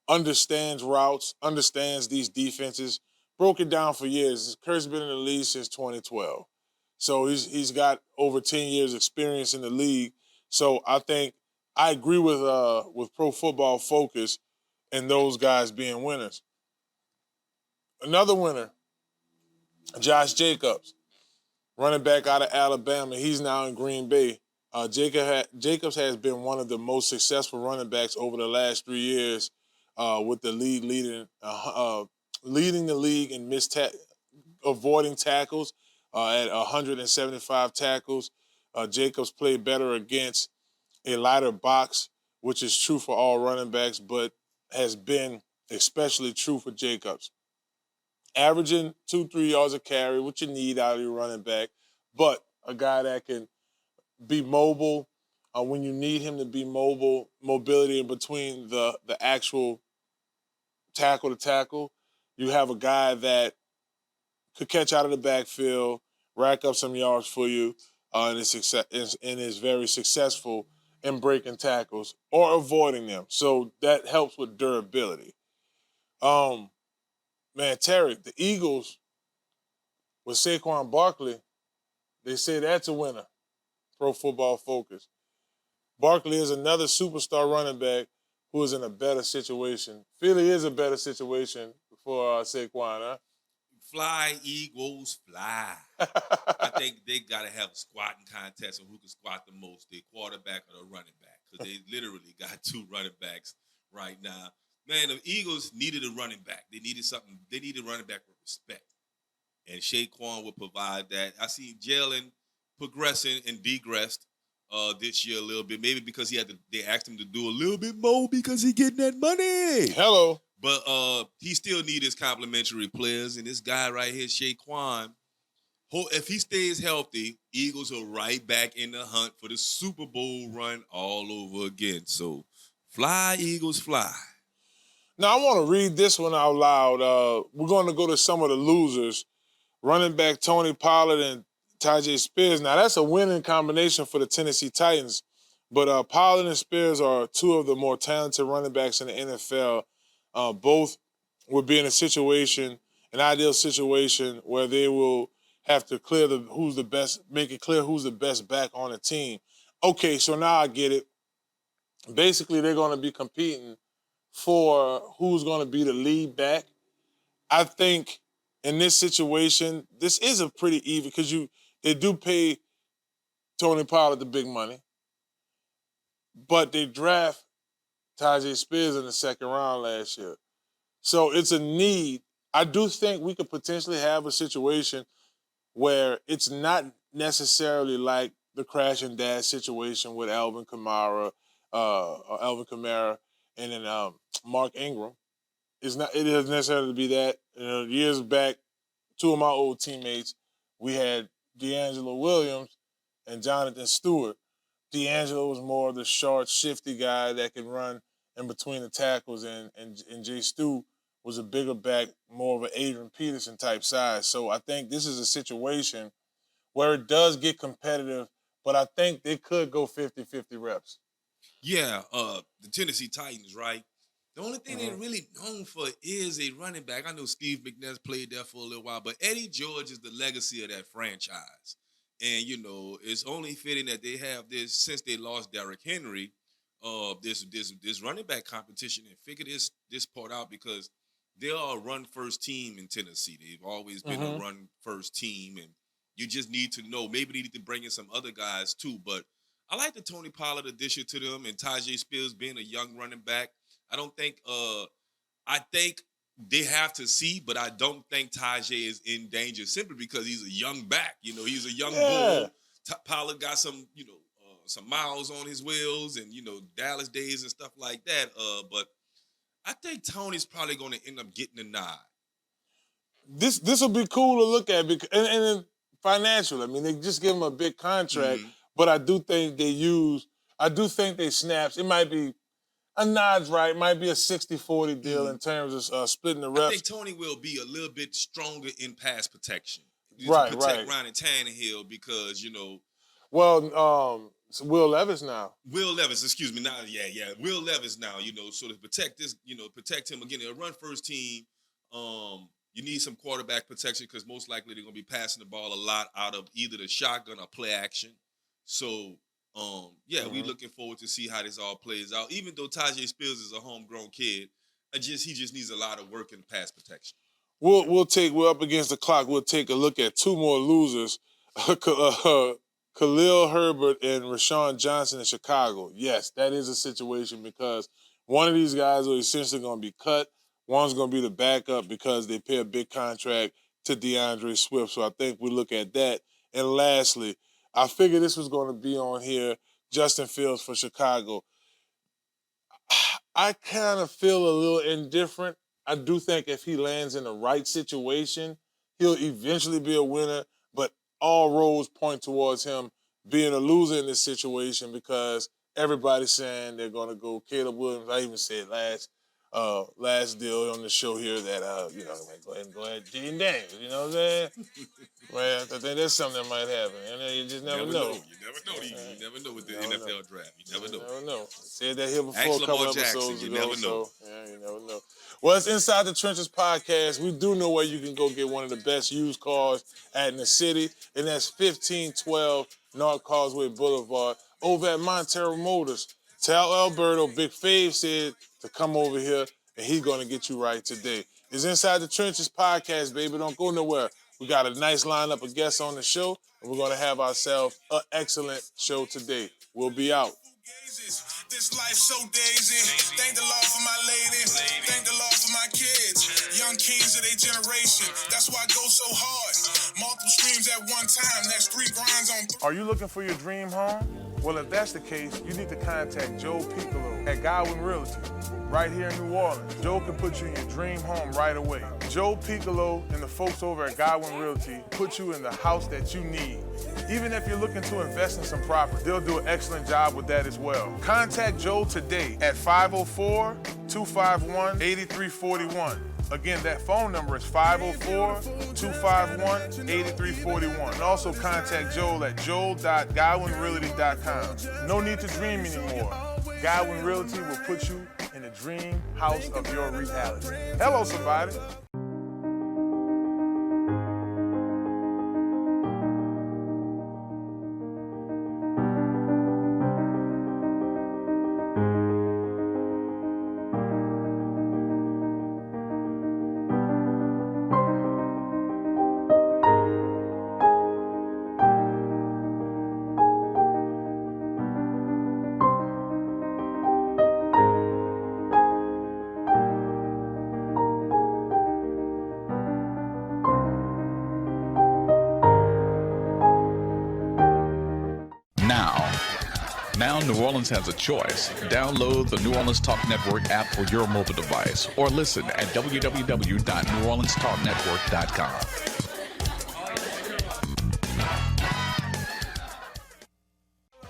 understands routes, understands these defenses, broke it down for years. Kirk's been in the league since 2012. So he's got over 10 years experience in the league. So I think I agree with Pro Football Focus and those guys being winners. Another winner, Josh Jacobs, running back out of Alabama. He's now in Green Bay. Jacobs has been one of the most successful running backs over the last 3 years, with the league leading the league in avoiding tackles at 175 tackles. Jacobs played better against a lighter box, which is true for all running backs, but has been especially true for Jacobs. Averaging 2-3 yards a carry, what you need out of your running back, but a guy that can be mobile when you need him to be mobile, mobility in between the actual tackle to tackle. You have a guy that could catch out of the backfield, rack up some yards for you, and is very successful in breaking tackles or avoiding them. So that helps with durability. Terry, the Eagles with Saquon Barkley, they say that's a winner. Pro Football Focus. Barkley is another superstar running back who is in a better situation. Philly is a better situation for Saquon, huh? Fly, Eagles, fly. I think they got to have a squatting contest of who can squat the most, the quarterback or the running back, because they literally got 2 running backs right now. Man, the Eagles needed a running back. They needed something. They needed a running back with respect. And Saquon would provide that. I see Jalen progressing and degressed this year a little bit. Maybe because they asked him to do a little bit more because he getting that money. Hello. But he still need his complimentary players. And this guy right here, Saquon, if he stays healthy, Eagles are right back in the hunt for the Super Bowl run all over again. So fly, Eagles, fly. Now, I want to read this one out loud. We're going to go to some of the losers. Running back Tony Pollard and Tyjae Spears. Now, that's a winning combination for the Tennessee Titans. But Pollard and Spears are 2 of the more talented running backs in the NFL. Both would be in an ideal situation, where they will have to make it clear who's the best back on the team. Okay, so now I get it. Basically, they're going to be competing for who's going to be the lead back. I think in this situation, this is a pretty even, because they do pay Tony Pollard the big money, but they draft Tyjae Spears in the 2nd round last year. So it's a need. I do think we could potentially have a situation where it's not necessarily like the crash and dash situation with Alvin Kamara, and then Mark Ingram. It doesn't necessarily be that. Years back, 2 of my old teammates, we had D'Angelo Williams and Jonathan Stewart. D'Angelo was more of the short, shifty guy that could run in between the tackles, and Jay Stu was a bigger back, more of an Adrian Peterson type size. So I think this is a situation where it does get competitive, but I think they could go 50-50 reps. Yeah, the Tennessee Titans, right? The only thing they're really known for is a running back. I know Steve McNair played there for a little while, but Eddie George is the legacy of that franchise. And, it's only fitting that they have this, since they lost Derrick Henry, this running back competition, and figure this part out, because they are a run-first team in Tennessee. They've always been a run-first team, and you just need to know. Maybe they need to bring in some other guys too, but I like the Tony Pollard addition to them, and Tyjae Spears being a young running back. I think they have to see, but I don't think Tyjae is in danger simply because he's a young back. He's a young bull. Pollard got some, some miles on his wheels, and Dallas days and stuff like that. But I think Tony's probably going to end up getting a nod. This will be cool to look at, because and financial. I mean, they just give him a big contract, but I do think they snaps. It might be. A nod's right. Might be a 60-40 deal in terms of splitting the reps. I think Tony will be a little bit stronger in pass protection. Right. Ryan Tannehill because, Well, so Will Levis now. Will Levis, excuse me. Now, Will Levis now, so to protect this, protect him again. A run first team, you need some quarterback protection because most likely they're going to be passing the ball a lot out of either the shotgun or play action. So, we looking forward to see how this all plays out. Even though Tajay Spears is a homegrown kid, he just needs a lot of work in pass protection. We're up against the clock. We'll take a look at two more losers. Khalil Herbert and Rashawn Johnson in Chicago. Yes, that is a situation because one of these guys are essentially going to be cut. One's going to be the backup because they pay a big contract to DeAndre Swift. So I think we look at that. And lastly, I figured this was going to be on here, Justin Fields for Chicago. I kind of feel a little indifferent. I do think if he lands in the right situation, he'll eventually be a winner, but all roads point towards him being a loser in this situation because everybody's saying they're going to go Caleb Williams. I even said last deal on the show here that, go ahead, Dean Daniels, you know what I'm saying? Well, I think that's something that might happen. You just never know. You never know with the NFL draft. You never know. You never know. I said that here before Ask a couple Lamar episodes Jackson, ago. you never know. You never know. Well, it's Inside the Trenches podcast. We do know where you can go get one of the best used cars in the city, and that's 1512 North Causeway Boulevard over at Montero Motors. Tell Alberto, Big Fave said to come over here, and he's going to get you right today. It's Inside the Trenches podcast, baby. Don't go nowhere. We got a nice lineup of guests on the show, and we're going to have ourselves an excellent show today. We'll be out. This life so daisy. Thank the Lord for my lady. Thank the Lord for my kids. Young kings of their generation. That's why I go so hard. Multiple streams at one time. That's 3 grinds on. Are you looking for your dream home? Well, if that's the case, you need to contact Joe Picolo at Godwyn Realty, right here in New Orleans. Joe can put you in your dream home right away. Joe Picolo and the folks over at Godwyn Realty put you in the house that you need. Even if you're looking to invest in some property, they'll do an excellent job with that as well. Contact Joe today at 504-251-8341. Again, that phone number is 504-251-8341. And also contact Joel at joel.godwynrealty.com. No need to dream anymore. Godwyn Realty will put you in the dream house of your reality. Hello, somebody. Now New Orleans has a choice. Download the New Orleans Talk Network app for your mobile device or listen at www.neworleanstalknetwork.com.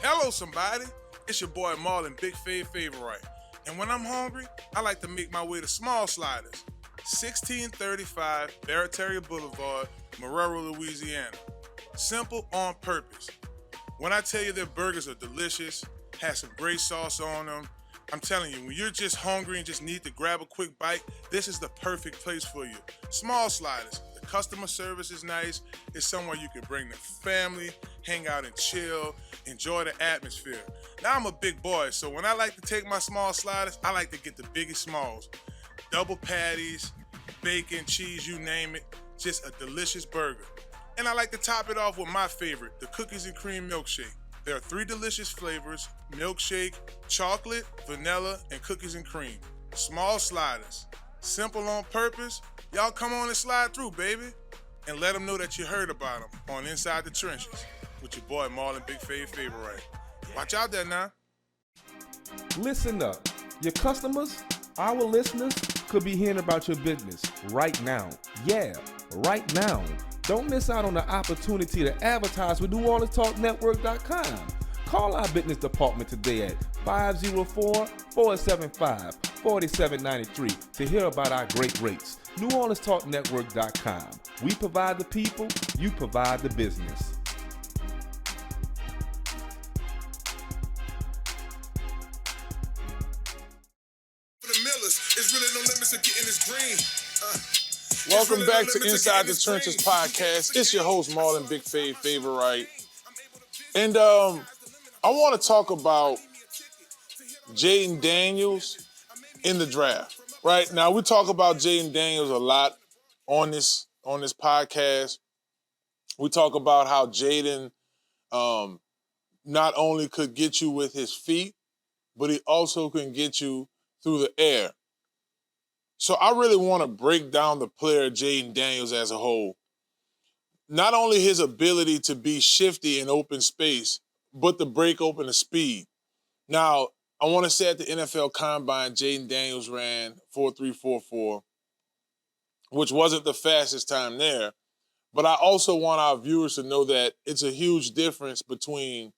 Hello, somebody. It's your boy Marlon, Big Fave Wright. And when I'm hungry, I like to make my way to Small Sliders, 1635 Barataria Boulevard, Marrero, Louisiana. Simple on purpose. When I tell you their burgers are delicious, have some great sauce on them, I'm telling you, when you're just hungry and just need to grab a quick bite, this is the perfect place for you. Small Sliders. The customer service is nice. It's somewhere you can bring the family, hang out and chill, enjoy the atmosphere. Now I'm a big boy, so when I like to take my Small Sliders, I like to get the biggest smalls. Double patties, bacon, cheese, you name it. Just a delicious burger. And I like to top it off with my favorite, the cookies and cream milkshake. There are 3 delicious flavors: milkshake, chocolate, vanilla, and cookies and cream. Small Sliders. Simple on purpose. Y'all come on and slide through, baby. And let them know that you heard about them on Inside the Trenches with your boy Marlon, Big Fave Wright. Watch out there now. Listen up. Your customers, our listeners, could be hearing about your business right now. Yeah, right now. Don't miss out on the opportunity to advertise with NewOrleansTalkNetwork.com. Call our business department today at 504-475-4793 to hear about our great rates. NewOrleansTalkNetwork.com. We provide the people, you provide the business. For the Millers, there's really no limits of getting this green. Welcome back to Inside the Trenches podcast. It's your host, Marlon Big Favor Wright. And I want to talk about Jayden Daniels in the draft. Right now, we talk about Jayden Daniels a lot on this podcast. We talk about how Jayden not only could get you with his feet, but he also can get you through the air. So I really want to break down the player Jayden Daniels as a whole. Not only his ability to be shifty in open space, but to break open the speed. Now, I want to say at the NFL Combine, Jayden Daniels ran 4.344, which wasn't the fastest time there. But I also want our viewers to know that it's a huge difference between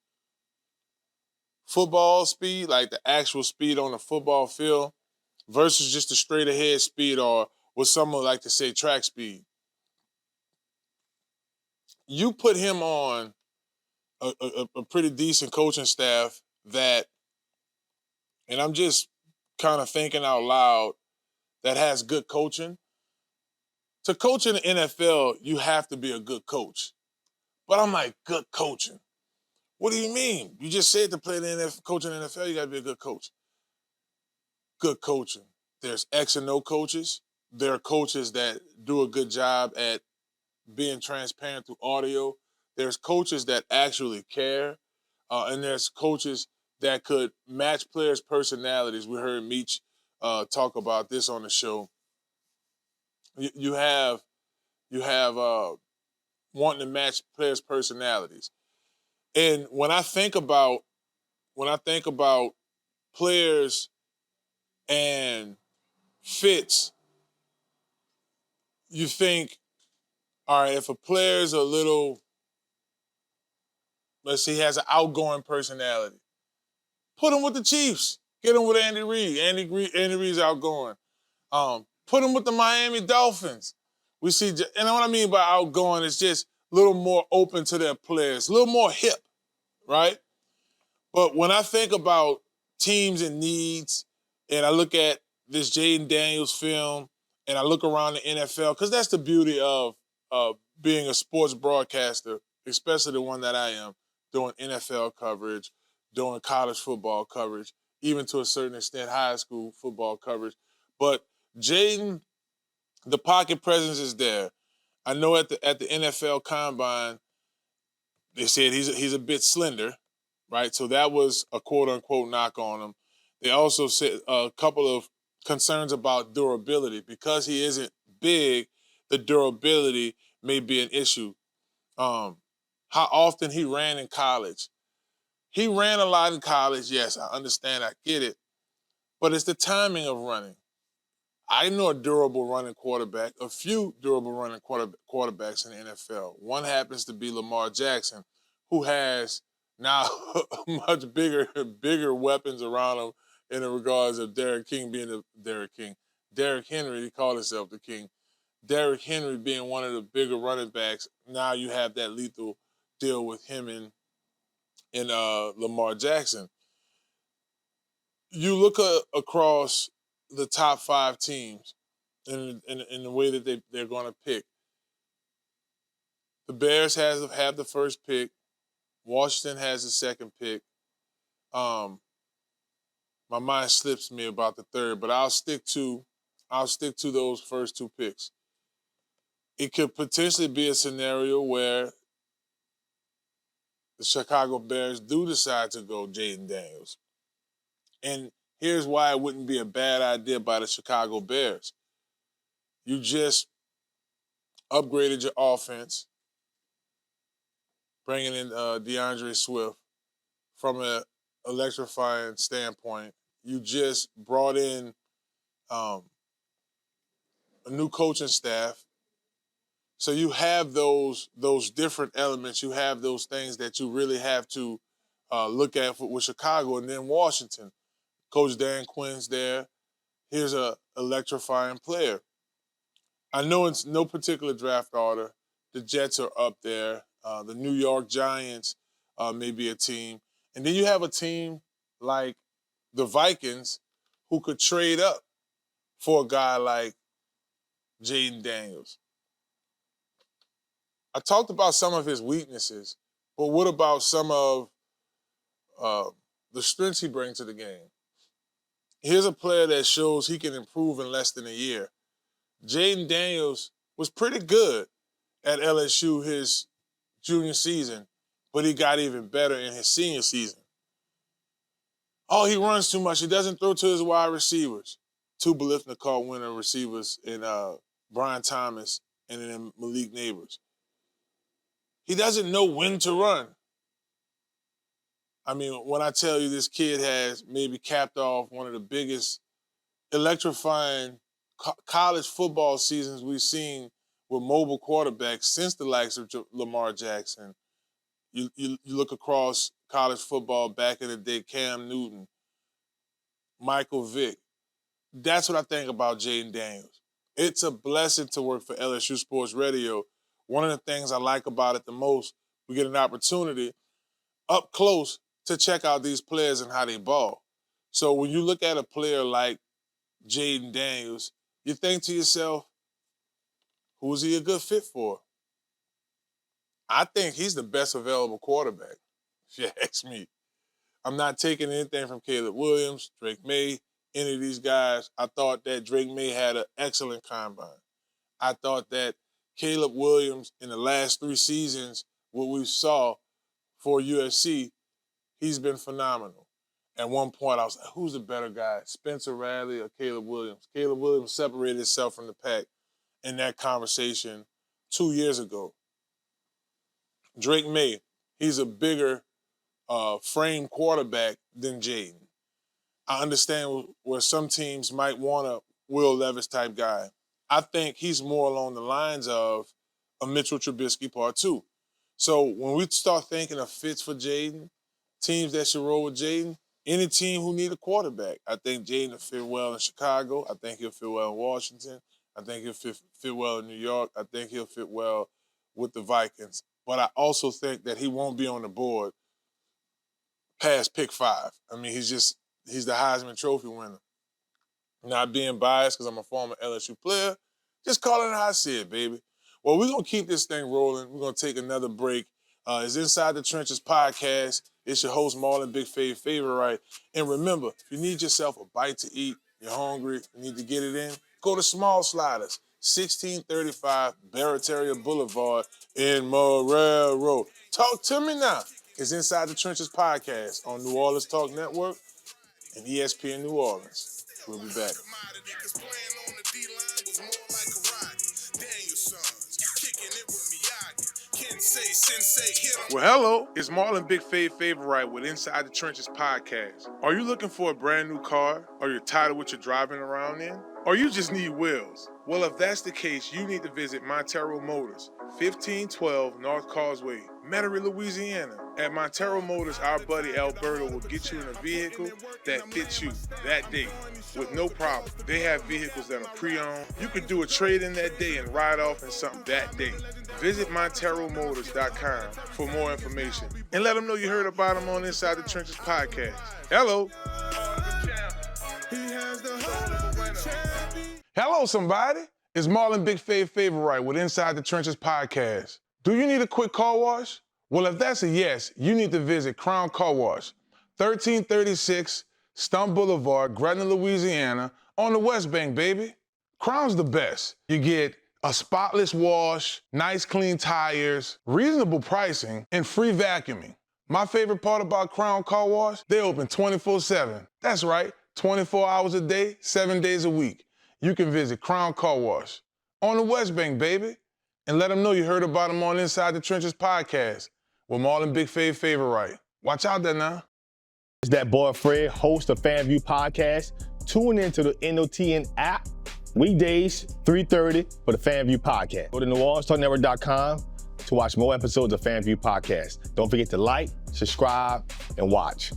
football speed, like the actual speed on the football field, versus just the straight ahead speed or what some would like to say track speed. You put him on a pretty decent coaching staff that, and I'm just kind of thinking out loud, that has good coaching. To coach in the NFL, you have to be a good coach. But I'm like, good coaching? What do you mean? You just said to play the NFL, coach in the NFL, you got to be a good coach. Good coaching. There's X and O coaches. There are coaches that do a good job at being transparent through audio. There's coaches that actually care. And there's coaches that could match players' personalities. We heard Meech talk about this on the show. You have wanting to match players' personalities. And when I think about players and fits, you think, all right, if a player's a little, let's say he has an outgoing personality, put him with the Chiefs. Get him with Andy Reid. Andy Reid's outgoing. Put him with the Miami Dolphins. We see, and what I mean by outgoing is just a little more open to their players, a little more hip, right? But when I think about teams and needs, and I look at this Jayden Daniels film, and I look around the NFL, because that's the beauty of being a sports broadcaster, especially the one that I am, doing NFL coverage, doing college football coverage, even to a certain extent high school football coverage. But Jayden, the pocket presence is there. I know at the NFL Combine, they said he's a bit slender, right? So that was a quote-unquote knock on him. They also said a couple of concerns about durability. Because he isn't big, the durability may be an issue. How often he ran in college. He ran a lot in college, yes, I understand, I get it. But it's the timing of running. I know a durable running quarterback, a few durable running quarterbacks in the NFL. One happens to be Lamar Jackson, who has now much bigger weapons around him in the regards of Derrick King being Derrick Henry, he called himself the king. Derrick Henry being one of the bigger running backs. Now you have that lethal deal with him and Lamar Jackson. You look across the top 5 teams in the way that they're going to pick. The Bears have the first pick. Washington has the second pick. My mind slips me about the third, but I'll stick to those first 2 picks. It could potentially be a scenario where the Chicago Bears do decide to go Jayden Daniels. And here's why it wouldn't be a bad idea by the Chicago Bears. You just upgraded your offense, bringing in DeAndre Swift from an electrifying standpoint. You just brought in a new coaching staff. So you have those different elements. You have those things that you really have to look at with Chicago and then Washington. Coach Dan Quinn's there. Here's a electrifying player. I know it's no particular draft order. The Jets are up there. The New York Giants may be a team. And then you have a team like the Vikings who could trade up for a guy like Jaden Daniels. I talked about some of his weaknesses, but what about some of the strengths he brings to the game? Here's a player that shows he can improve in less than a year. Jaden Daniels was pretty good at LSU his junior season, but he got even better in his senior season. Oh, he runs too much. He doesn't throw to his wide receivers. 2 Blvd winner receivers in Brian Thomas and then Malik Neighbors. He doesn't know when to run. I mean, when I tell you this kid has maybe capped off one of the biggest electrifying college football seasons we've seen with mobile quarterbacks since the likes of Lamar Jackson. You look across college football back in the day, Cam Newton, Michael Vick. That's what I think about Jaden Daniels. It's a blessing to work for LSU Sports Radio. One of the things I like about it the most, we get an opportunity up close to check out these players and how they ball. So when you look at a player like Jaden Daniels, you think to yourself, who's he a good fit for? I think he's the best available quarterback, if you ask me. I'm not taking anything from Caleb Williams, Drake May, any of these guys. I thought that Drake May had an excellent combine. I thought that Caleb Williams in the last 3 seasons, what we saw for USC, he's been phenomenal. At one point, I was like, who's the better guy, Spencer Radley or Caleb Williams? Caleb Williams separated himself from the pack in that conversation 2 years ago. Drake May, he's a bigger frame quarterback than Jaden. I understand where some teams might want a Will Levis type guy. I think he's more along the lines of a Mitchell Trubisky Part 2. So when we start thinking of fits for Jaden, teams that should roll with Jaden, any team who need a quarterback, I think Jaden will fit well in Chicago. I think he'll fit well in Washington. I think he'll fit well in New York. I think he'll fit well with the Vikings. But I also think that he won't be on the board past pick 5. I mean, he's the Heisman Trophy winner. Not being biased because I'm a former LSU player, just calling it how I see it, baby. Well, we're going to keep this thing rolling. We're going to take another break. It's Inside the Trenches podcast. It's your host, Marlon Big Fave Favorite. And remember, if you need yourself a bite to eat, you're hungry, you need to get it in, go to Small Sliders, 1635 Barataria Boulevard in Marrero. Talk to me now. It's Inside the Trenches podcast on New Orleans Talk Network and ESPN New Orleans. We'll be back. Well, hello, it's Marlon Big Fave Favorite with Inside the Trenches podcast. Are you looking for a brand new car? Or you're tired of what you're driving around in? Or you just need wheels? Well, if that's the case, you need to visit Montero Motors, 1512 North Causeway, Metairie, Louisiana. At Montero Motors, our buddy Alberto will get you in a vehicle that fits you that day with no problem. They have vehicles that are pre-owned. You could do a trade-in that day and ride off in something that day. Visit MonteroMotors.com for more information and let them know you heard about them on Inside the Trenches podcast. Hello. Hello, somebody. It's Marlon Big Fave Favorite with Inside the Trenches podcast. Do you need a quick car wash? Well, if that's a yes, you need to visit Crown Car Wash, 1336 Stumpf Boulevard, Gretna, Louisiana, on the West Bank, baby. Crown's the best. You get a spotless wash, nice clean tires, reasonable pricing, and free vacuuming. My favorite part about Crown Car Wash, they open 24/7. That's right, 24 hours a day, 7 days a week. You can visit Crown Car Wash on the West Bank, baby, and let them know you heard about them on Inside the Trenches podcast with Marlon Big Fave Favorite. Watch out there now. It's that boy Fred, host of FanView Podcast. Tune into the NOTN app weekdays, 3:30 for the FanView Podcast. Go to NewOrleansTalkNetwork.com to watch more episodes of FanView Podcast. Don't forget to like, subscribe, and watch.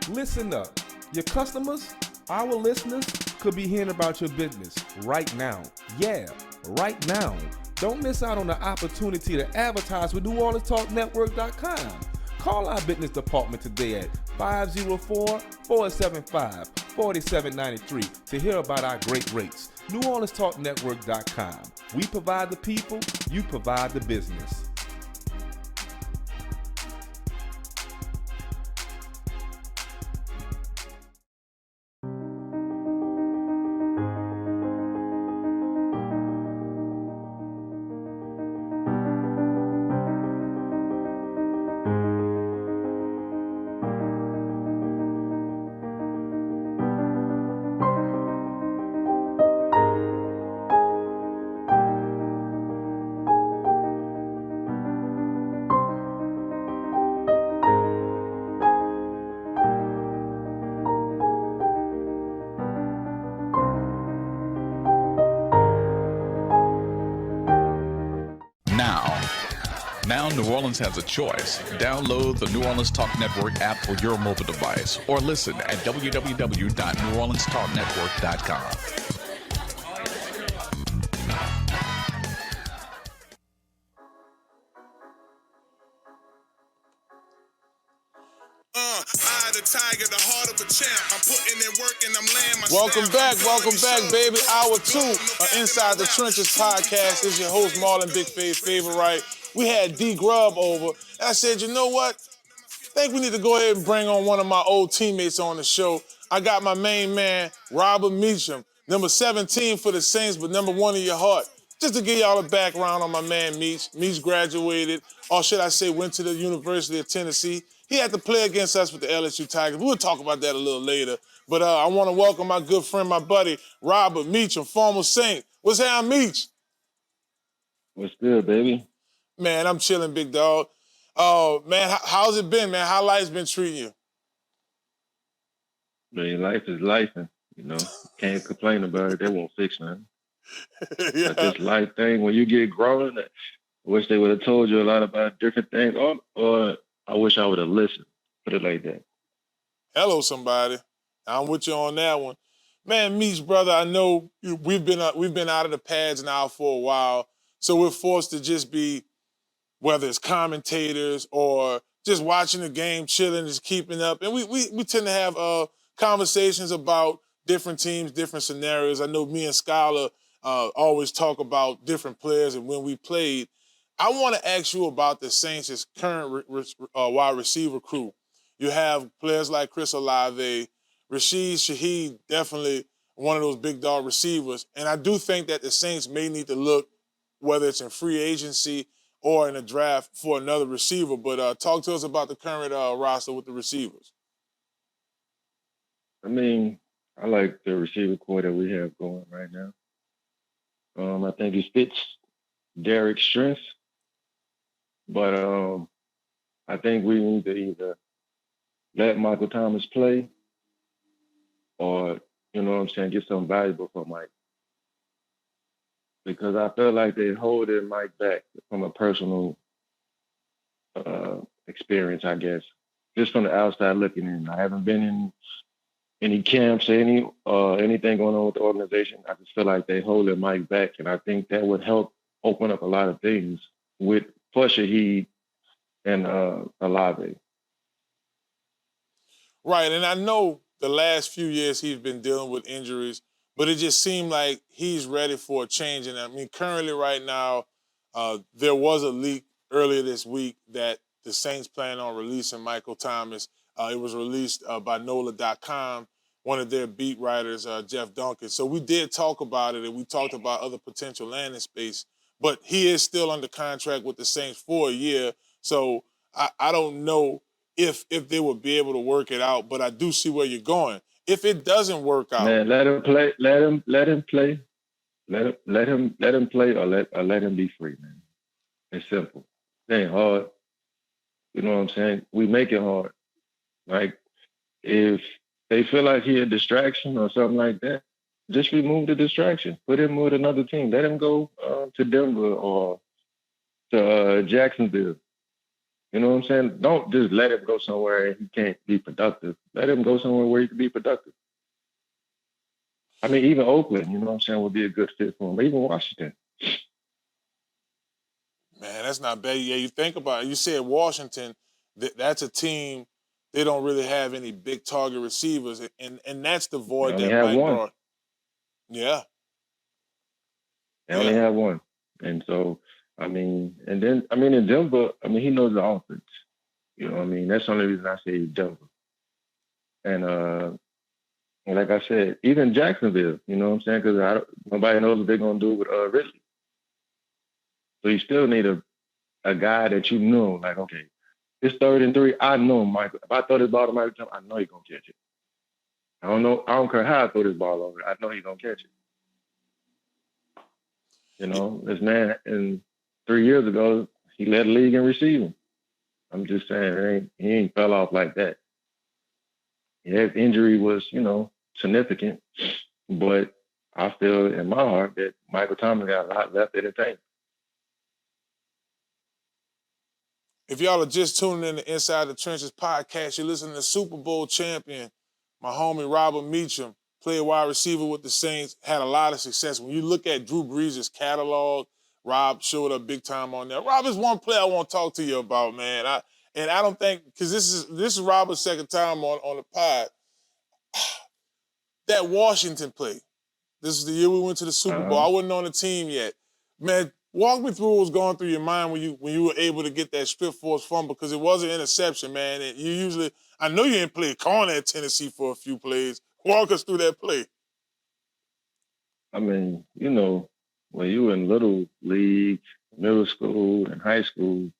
Listen up. Your customers, our listeners, could be hearing about your business right now. Yeah, right now. Don't miss out on the opportunity to advertise with NewOrleansTalkNetwork.com. Call our business department today at 504-475-4793 to hear about our great rates. NewOrleansTalkNetwork.com. We provide the people, you provide the business. Now New Orleans has a choice. Download the New Orleans Talk Network app for your mobile device or listen at www.neworleanstalknetwork.com. I the tiger, the heart of a champ. I'm putting in work and I'm laying my Welcome back, baby. Hour 2 of Inside the Trenches podcast. This is your host, Marlon Big Favor Wright. We had D Grub over, and I said, you know what? I think we need to go ahead and bring on one of my old teammates on the show. I got my main man, Robert Meacham, number 17 for the Saints, but number 1 in your heart. Just to give y'all a background on my man Meach. Meach graduated, or should I say went to the University of Tennessee. He had to play against us with the LSU Tigers. We'll talk about that a little later. But I want to welcome my good friend, my buddy, Robert Meacham, former Saint. What's happening, Meach? What's good, baby? Man, I'm chilling, big dog. Man, how's it been, man? How life's been treating you? Man, life is life, and can't complain about it. They won't fix nothing. Yeah. But this life thing, when you get growing, I wish they would have told you a lot about different things, or I wish I would have listened. Put it like that. Hello, somebody. I'm with you on that one. Man, Meach, brother, I know we've been out of the pads now for a while, so we're forced to just be, whether it's commentators or just watching the game, chilling, just keeping up. And we tend to have conversations about different teams, different scenarios. I know me and Skylar always talk about different players and when we played. I want to ask you about the Saints' current wide receiver crew. You have players like Chris Olave, Rashid Shaheed, definitely one of those big dog receivers. And I do think that the Saints may need to look, whether it's in free agency or in a draft, for another receiver. But talk to us about the current roster with the receivers. I mean, I like the receiver core that we have going right now. I think it fits Derek's strengths. But I think we need to either let Michael Thomas play or, get something valuable for Mike. Because I feel like they're holding Mike back from a personal experience, I guess. Just from the outside looking in. I haven't been in any camps or anything going on with the organization. I just feel like they're holding Mike back, and I think that would help open up a lot of things for Shaheed and Olave. Right, and I know the last few years he's been dealing with injuries, but it just seemed like he's ready for a change. And I mean, currently right now, there was a leak earlier this week that the Saints plan on releasing Michael Thomas. It was released by NOLA.com, one of their beat writers, Jeff Duncan. So we did talk about it, and we talked about other potential landing space. But he is still under contract with the Saints for a year. So I don't know if they will be able to work it out, but I do see where you're going. If it doesn't work out, man, let him play. Let him play. Let him play, or let him be free, man. It's simple. It ain't hard. You know what I'm saying? We make it hard. Like, if they feel like he's a distraction or something like that, just remove the distraction. Put him with another team. Let him go to Denver or to Jacksonville. You know what I'm saying? Don't just let him go somewhere he can't be productive. Let him go somewhere where he can be productive. I mean, even Oakland, you know what I'm saying, would be a good fit for him. Even Washington. Man, that's not bad. Yeah, you think about it. You said Washington, that's a team, they don't really have any big target receivers. And that's the void They only that have Mike one. brought. Yeah. They only have one. And so, in Denver, he knows the offense. You know what I mean? That's the only reason I say Denver. And like I said, even Jacksonville, you know what I'm saying? Because nobody knows what they're going to do with Ridley. So you still need a guy that you know, like, okay, it's 3rd and 3. I know Michael. If I throw this ball to Michael, I know he's going to catch it. I don't care how I throw this ball over. I know he's going to catch it. You know, this man, and 3 years ago, he led the league in receiving. I'm just saying, he ain't fell off like that. His injury was, significant, but I feel in my heart that Michael Thomas got a lot left in the tank. If y'all are just tuning in to Inside the Trenches podcast, you're listening to Super Bowl champion, my homie Robert Meacham, played wide receiver with the Saints, had a lot of success. When you look at Drew Brees' catalog, Rob showed up big time on there. Rob is one player I want to talk to you about, man. I don't think, because this is Robert's second time on the pod. That Washington play. This is the year we went to the Super Bowl. I wasn't on the team yet. Man, walk me through what was going through your mind when you were able to get that strip force fumble, because it was an interception, man. And you usually, I know you didn't play corner at Tennessee for a few plays. Walk us through that play. I mean, when you were in little league, middle school, and high school,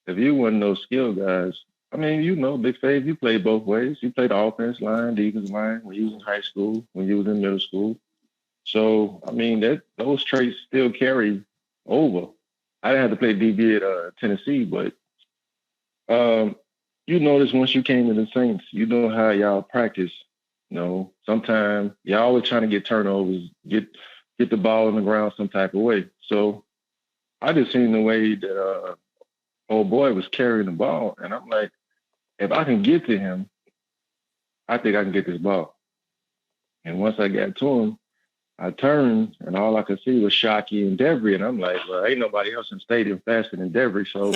if you weren't those skill guys, Big Fave, you played both ways. You played the offense line, defense line when you was in high school, when you was in middle school. So, those traits still carry over. I didn't have to play DB at Tennessee, but you notice once you came to the Saints, you know how y'all practice. Sometimes y'all always trying to get turnovers, get the ball on the ground some type of way. So I just seen the way that old boy was carrying the ball, and I'm like, if I can get to him, I think I can get this ball. And once I got to him, I turned, and all I could see was Shockey and Devery, and I'm like, well, ain't nobody else in the stadium faster than Devery, so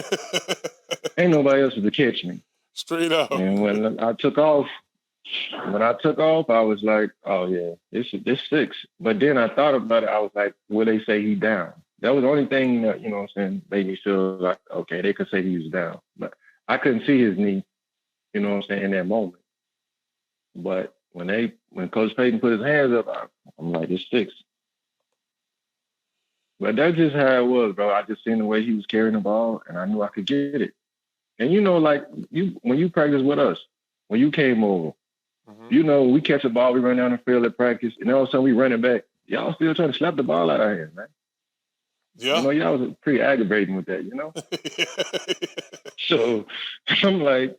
ain't nobody else to catch me. Straight up. And when I took off, I was like, oh, yeah, this 6. But then I thought about it. I was like, will they say he down? That was the only thing that, made me feel like, okay, they could say he was down. But I couldn't see his knee, in that moment. But when Coach Payton put his hands up, I'm like, it's 6. But that's just how it was, bro. I just seen the way he was carrying the ball, and I knew I could get it. And when you practice with us, when you came over, we catch the ball, we run down the field at practice, and all of a sudden we run it back. Y'all still trying to slap the ball out of here, man. Yeah. Y'all was pretty aggravating with that, So I'm like,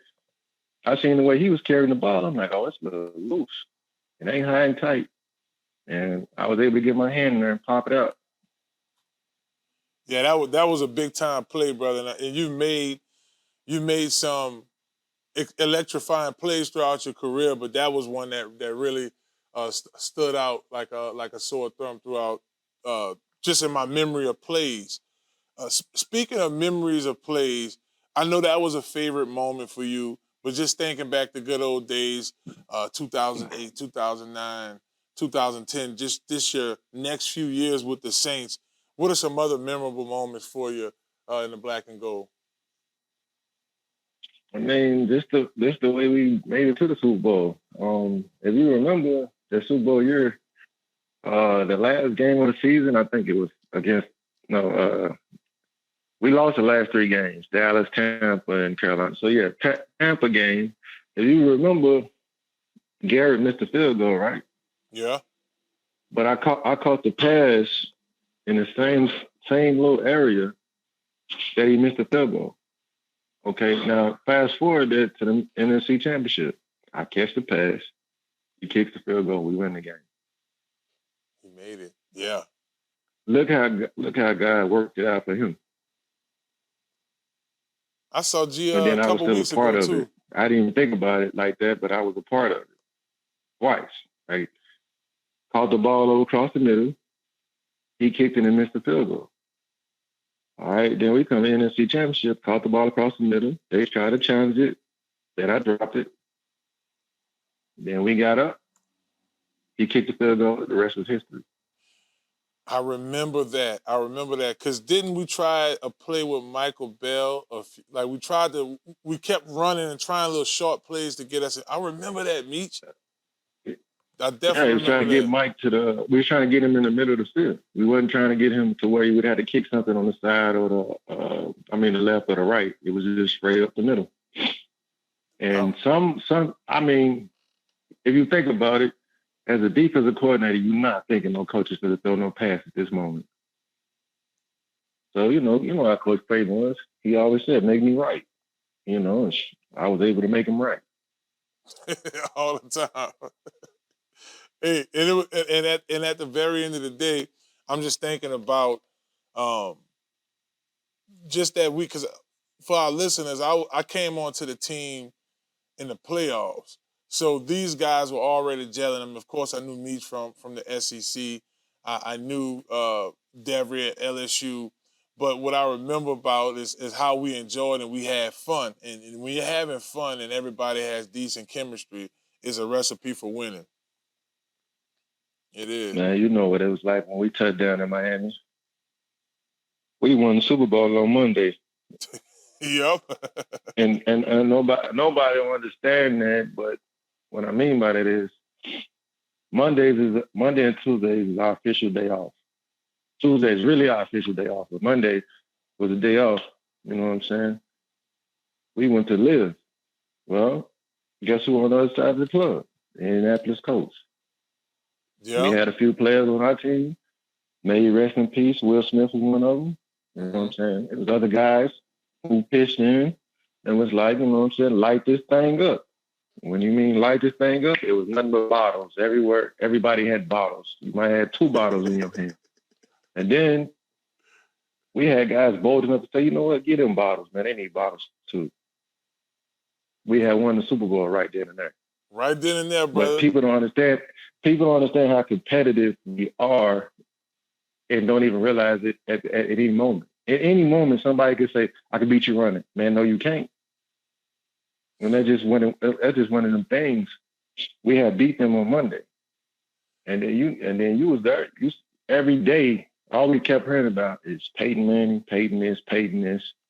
I seen the way he was carrying the ball. I'm like, oh, it's a little loose. It ain't high and tight. And I was able to get my hand in there and pop it out. Yeah, that was a big time play, brother. And you made some electrifying plays throughout your career, but that was one that really stood out like a sore thumb throughout, just in my memory of plays. Speaking of memories of plays, I know that was a favorite moment for you, but just thinking back to good old days, 2008, 2009, 2010, just this year, next few years with the Saints, what are some other memorable moments for you in the black and gold? This the way we made it to the Super Bowl. If you remember the Super Bowl year, the last game of the season, I think it was against we lost the last 3 games: Dallas, Tampa, and Carolina. So yeah, Tampa game. If you remember, Garrett missed the field goal, right? Yeah. But I caught the pass in the same little area that he missed the field goal. Okay, now fast forward that to the NFC Championship. I catch the pass. He kicks the field goal. We win the game. He made it. Yeah. Look how God worked it out for him. I saw G But a then I was couple still a weeks part ago of too. it. I didn't even think about it like that, but I was a part of it twice. Right? Caught the ball over across the middle. He kicked it and missed the field goal. All right, then we come in NFC Championship, caught the ball across the middle. They tried to challenge it. Then I dropped it. Then we got up. He kicked the field goal. The rest was history. I remember that. Because didn't we try a play with Michael Bell? Like we kept running and trying little short plays to get us in. I remember that, Meech. I definitely he was trying to get Mike we were trying to get him in the middle of the field. We wasn't trying to get him to where he would have to kick something on the side or the left or the right. It was just straight up the middle. And if you think about it, as a defensive coordinator, you're not thinking no coaches should throw no pass at this moment. So, you know how Coach Payton was. He always said, make me right. And I was able to make him right. all the time. Hey, and at the very end of the day, I'm just thinking about just that week, because for our listeners, I came onto the team in the playoffs. So these guys were already gelling. I mean, of course, I knew Meach from the SEC. I knew Devry at LSU. But what I remember about is how we enjoyed and we had fun. And when you're having fun and everybody has decent chemistry, it's a recipe for winning. It is. Man, you know what it was like when we touched down in Miami. We won the Super Bowl on Monday. Yep. and nobody will understand that, but what I mean by that is Monday and Tuesdays is our official day off. Tuesday is really our official day off, but Monday was a day off. You know what I'm saying? We went to live. Well, guess who on the other side of the club? The Indianapolis Colts. Yeah. We had a few players on our team. May he rest in peace. Will Smith was one of them. You know what I'm saying? It was other guys who pitched in and was like, you know what I'm saying, light this thing up. When you mean light this thing up, it was nothing but bottles everywhere. Everybody had bottles. You might have 2 bottles in your hand. And then we had guys bold enough to say, you know what, get them bottles, man. They need bottles too. We had won the Super Bowl right then and there. Right then and there, brother. But people don't understand how competitive we are and don't even realize it at any moment. At any moment, somebody could say, I can beat you running. Man, no, you can't. And that's just one of them things. We had beat them on Monday. And then you was there. Every day, all we kept hearing about is Peyton Manning, Peyton this.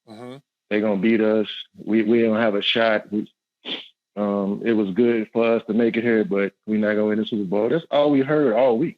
Mm-hmm. They're going to beat us. We don't have a shot. It was good for us to make it here, but we're not going to win the Super Bowl. That's all we heard all week.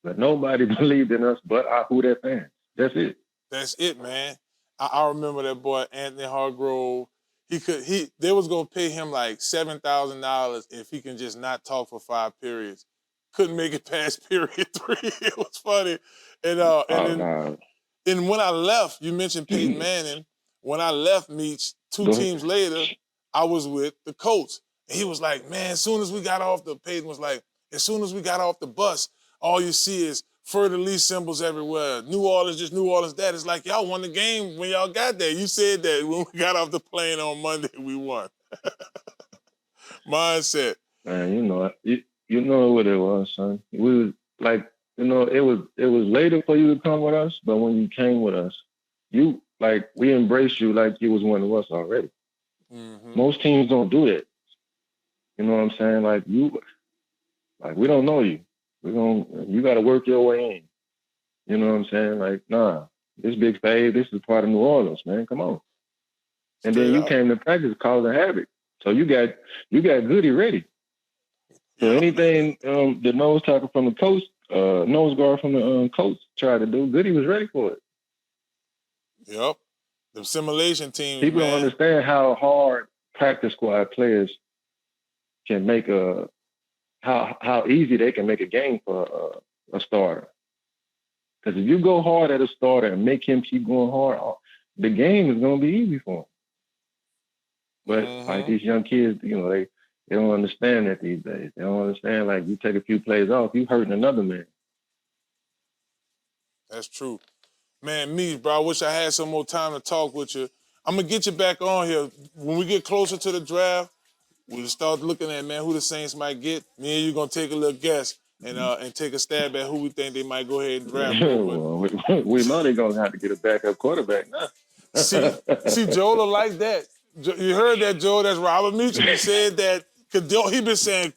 But nobody believed in us but our Who Dat fans. That's it. That's it, man. I remember that boy, Anthony Hargrove. They was going to pay him like $7,000 if he can just not talk for 5 periods. Couldn't make it past period 3. It was funny. And when I left, you mentioned Peyton Manning. When I left Meach, 2 teams later, I was with the Colts. And he was like, man, as soon as we got off Peyton was like, as soon as we got off the bus, all you see is fleur-de-lis symbols everywhere. New Orleans, just New Orleans. That is like, y'all won the game when y'all got there. You said that when we got off the plane on Monday, we won. Mindset. Man, you know what it was, son. We was like, it was later for you to come with us, but when you came with us, we embraced you like you was one of us already. Mm-hmm. Most teams don't do that. You know what I'm saying? Like we don't know you. You got to work your way in. You know what I'm saying? Like, nah, this big fave, this is part of New Orleans, man. Come on. And then you came to practice causing havoc. So you got Goody ready. So anything the nose tackle from the coach, nose guard from the coach tried to do, Goody was ready for it. Yep. The simulation team. People don't understand how hard practice squad players can make how easy they can make a game for a starter. Because if you go hard at a starter and make him keep going hard, the game is going to be easy for him. But like these young kids, they don't understand that these days. They don't understand, like, you take a few plays off, you hurting another man. That's true. Man, bro, I wish I had some more time to talk with you. I'm going to get you back on here. When we get closer to the draft, we'll start looking at, man, who the Saints might get. Me and you going to take a little guess and take a stab at who we think they might go ahead and draft. Well, we know they're going to have to get a backup quarterback now. see, Joel like that. You heard that, Joel? That's Robert Meacham. He said that, because he been saying,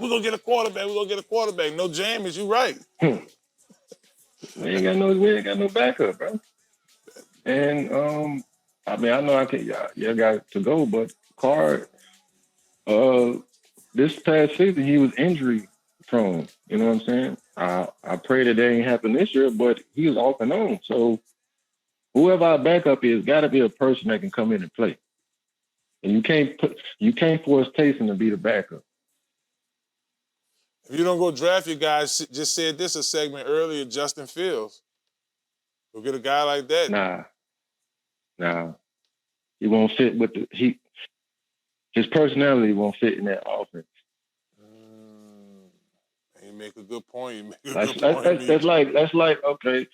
we're going to get a quarterback, No James, you right. We ain't got no backup, bro. And, I mean, I know y'all got to go, but Card, this past season, he was injury prone. You know what I'm saying? I pray that ain't happen this year, but he was off and on. So whoever our backup is, got to be a person that can come in and play. And you can't force Taysom to be the backup. If you don't go draft your guys, just said this a segment earlier, Justin Fields. Go get a guy like that. Nah. He won't fit with his personality won't fit in that offense. You make a good point. That's like okay.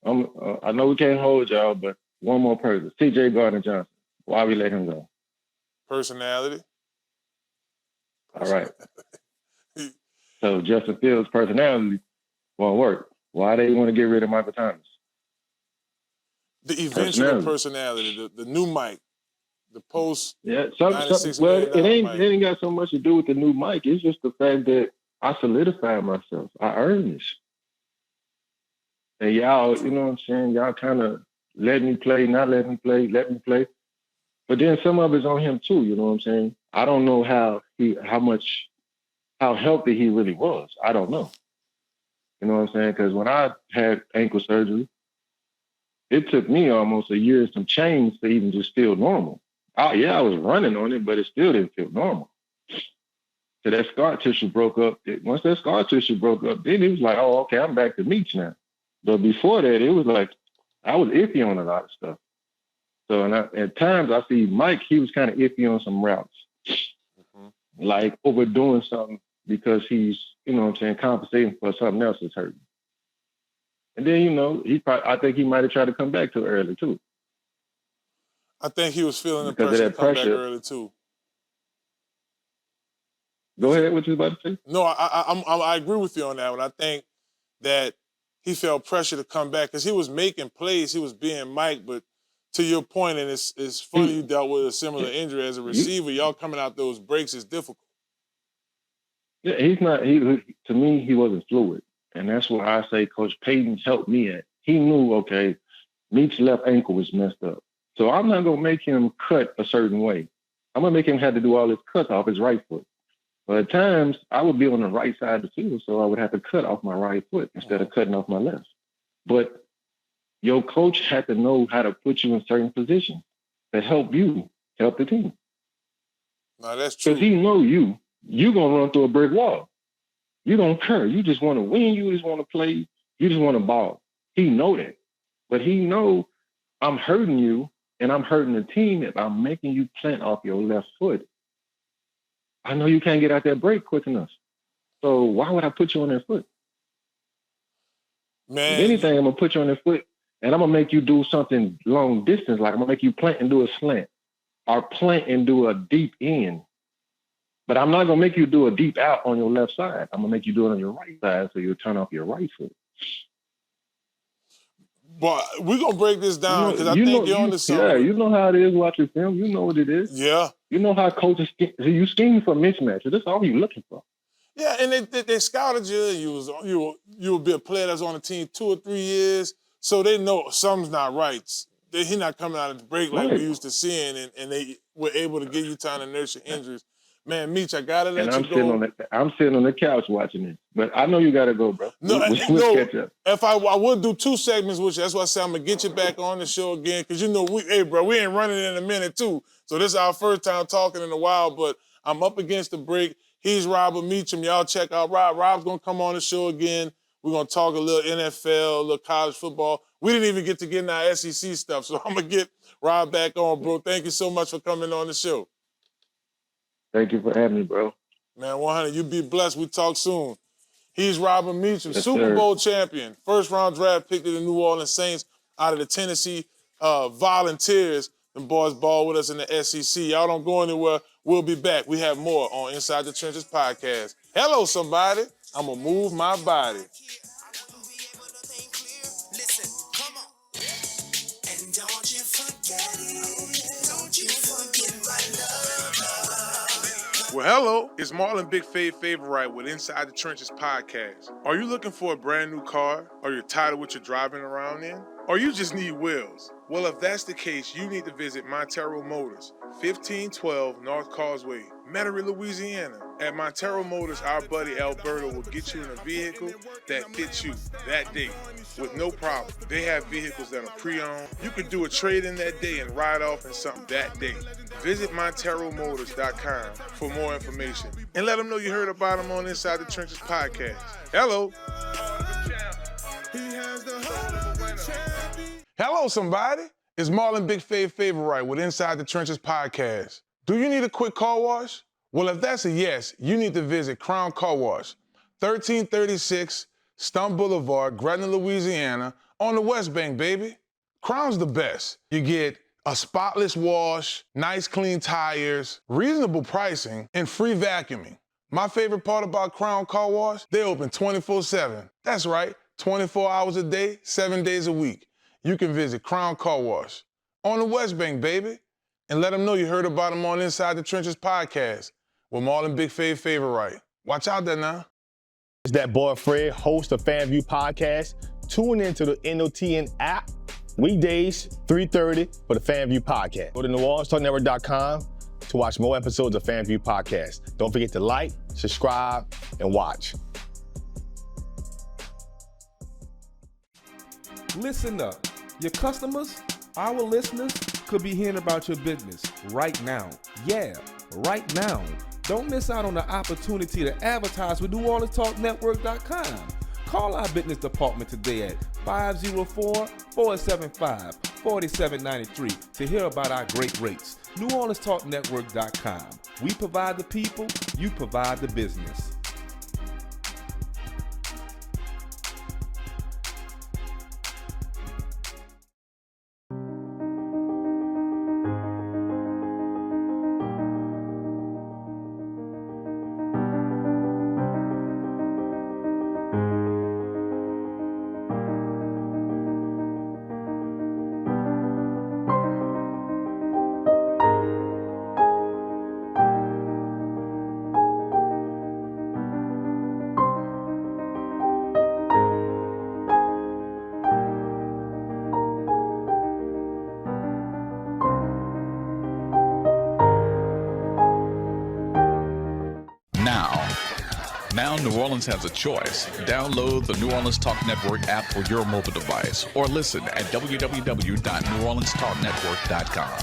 I know we can't hold y'all, but one more person, C.J. Gardner-Johnson. Why we let him go? Personality. All right. So Justin Fields' personality won't work. Why they want to get rid of Michael Thomas? The eventual personality, the new Mike, the post. Yeah, it ain't got so much to do with the new Mike. It's just the fact that I solidified myself. I earned this. And y'all, you know what I'm saying? Y'all kind of let me play, not let me play, let me play. But then some of it's on him too, you know what I'm saying? I don't know how healthy he really was. I don't know. You know what I'm saying? Because when I had ankle surgery, it took me almost a year and some change to even just feel normal. I was running on it, but it still didn't feel normal. So that scar tissue broke up. Once that scar tissue broke up, then it was like, oh, okay, I'm back to meets now. But before that, it was like, I was iffy on a lot of stuff. So at times I see Mike, he was kind of iffy on some routes. Mm-hmm. Like overdoing something because he's, you know what I'm saying, compensating for something else that's hurting. And then, you know, I think he might have tried to come back too early too. I think he was feeling the pressure to come back early too. Go ahead, what you about to say? No, I agree with you on that one. I think that he felt pressure to come back because he was making plays, he was being Mike, but to your point, and it's funny you dealt with a similar injury as a receiver, y'all coming out those breaks is difficult. Yeah, to me, he wasn't fluid. And that's where I say Coach Payton helped me at. He knew, okay, Meach's left ankle was messed up. So I'm not going to make him cut a certain way. I'm going to make him have to do all his cuts off his right foot. But at times, I would be on the right side of the field, so I would have to cut off my right foot instead of cutting off my left. But your coach had to know how to put you in certain positions to help you help the team. No, that's true. Because he know you're going to run through a brick wall. You don't care. You just want to win. You just want to play. You just want to ball. He know that. But he know I'm hurting you and I'm hurting the team if I'm making you plant off your left foot. I know you can't get out that break quick enough. So why would I put you on that foot? Man. If anything, I'm going to put you on that foot and I'm going to make you do something long distance. Like I'm going to make you plant and do a slant or plant and do a deep in. But I'm not going to make you do a deep out on your left side. I'm going to make you do it on your right side so you'll turn off your right foot. But we're going to break this down because I think you're on to something. Yeah, you know how it is watching film. You know what it is. Yeah. You know how coaches you scheme for mismatches. That's all you're looking for. Yeah, and they scouted you. You would be a player that's on the team 2 or 3 years, so they know something's not right. He's not coming out of the break like we used to seeing, and they were able to give you time to nurse your injuries. Man, Meach, I gotta let you go. I'm sitting on the couch watching this, but I know you gotta go, bro. We'll catch up. If I would do 2 segments with you, that's why I said I'm gonna get you back on the show again, because you know we ain't running in a minute too. So this is our first time talking in a while, but I'm up against the break. He's Robert Meacham. Y'all check out Rob. Rob's gonna come on the show again. We're gonna talk a little NFL, a little college football. We didn't even get to get in our SEC stuff, so I'm gonna get Rob back on, bro. Thank you so much for coming on the show. Thank you for having me, bro. Man, 100, you be blessed. We talk soon. He's Robert Meacham, Super Bowl champion, first-round draft pick of the New Orleans Saints out of the Tennessee Volunteers. Them boys ball with us in the SEC. Y'all don't go anywhere. We'll be back. We have more on Inside the Trenches podcast. Hello, somebody. I'm going to move my body. Well, hello, it's Marlon Big Fave Wright with Inside the Trenches podcast. Are you looking for a brand new car? Or you're tired of what you're driving around in? Or you just need wheels? Well, if that's the case, you need to visit Montero Motors, 1512 North Causeway, Metairie, Louisiana. At Montero Motors, our buddy Alberto will get you in a vehicle that fits you that day with no problem. They have vehicles that are pre-owned. You could do a trade-in that day and ride off in something that day. Visit MonteroMotors.com for more information and let them know you heard about them on Inside the Trenches podcast. Hello. Hello, somebody. It's Marlon Big Fave Wright with Inside the Trenches podcast. Do you need a quick car wash? Well, if that's a yes, you need to visit Crown Car Wash, 1336 Stumpf Boulevard, Gretna, Louisiana, on the West Bank, baby. Crown's the best. You get a spotless wash, nice clean tires, reasonable pricing, and free vacuuming. My favorite part about Crown Car Wash, they open 24/7. That's right, 24 hours a day, 7 days a week. You can visit Crown Car Wash on the West Bank, baby, and let them know you heard about them on Inside the Trenches podcast with Marlon Big Fave Wright. Watch out there now. It's that boy Fred, host of FanView Podcast. Tune into the NOTN app weekdays, 3:30 for the FanView Podcast. Go to NewOrleansTalkNetwork.com to watch more episodes of FanView Podcast. Don't forget to like, subscribe, and watch. Listen up. Your customers, our listeners, could be hearing about your business right now. Yeah, right now. Don't miss out on the opportunity to advertise with NewOrleansTalkNetwork.com. Call our business department today at 504-475-4793 to hear about our great rates. NewOrleansTalkNetwork.com. We provide the people, you provide the business. Now New Orleans has a choice. Download the New Orleans Talk Network app for your mobile device or listen at www.NewOrleansTalkNetwork.com.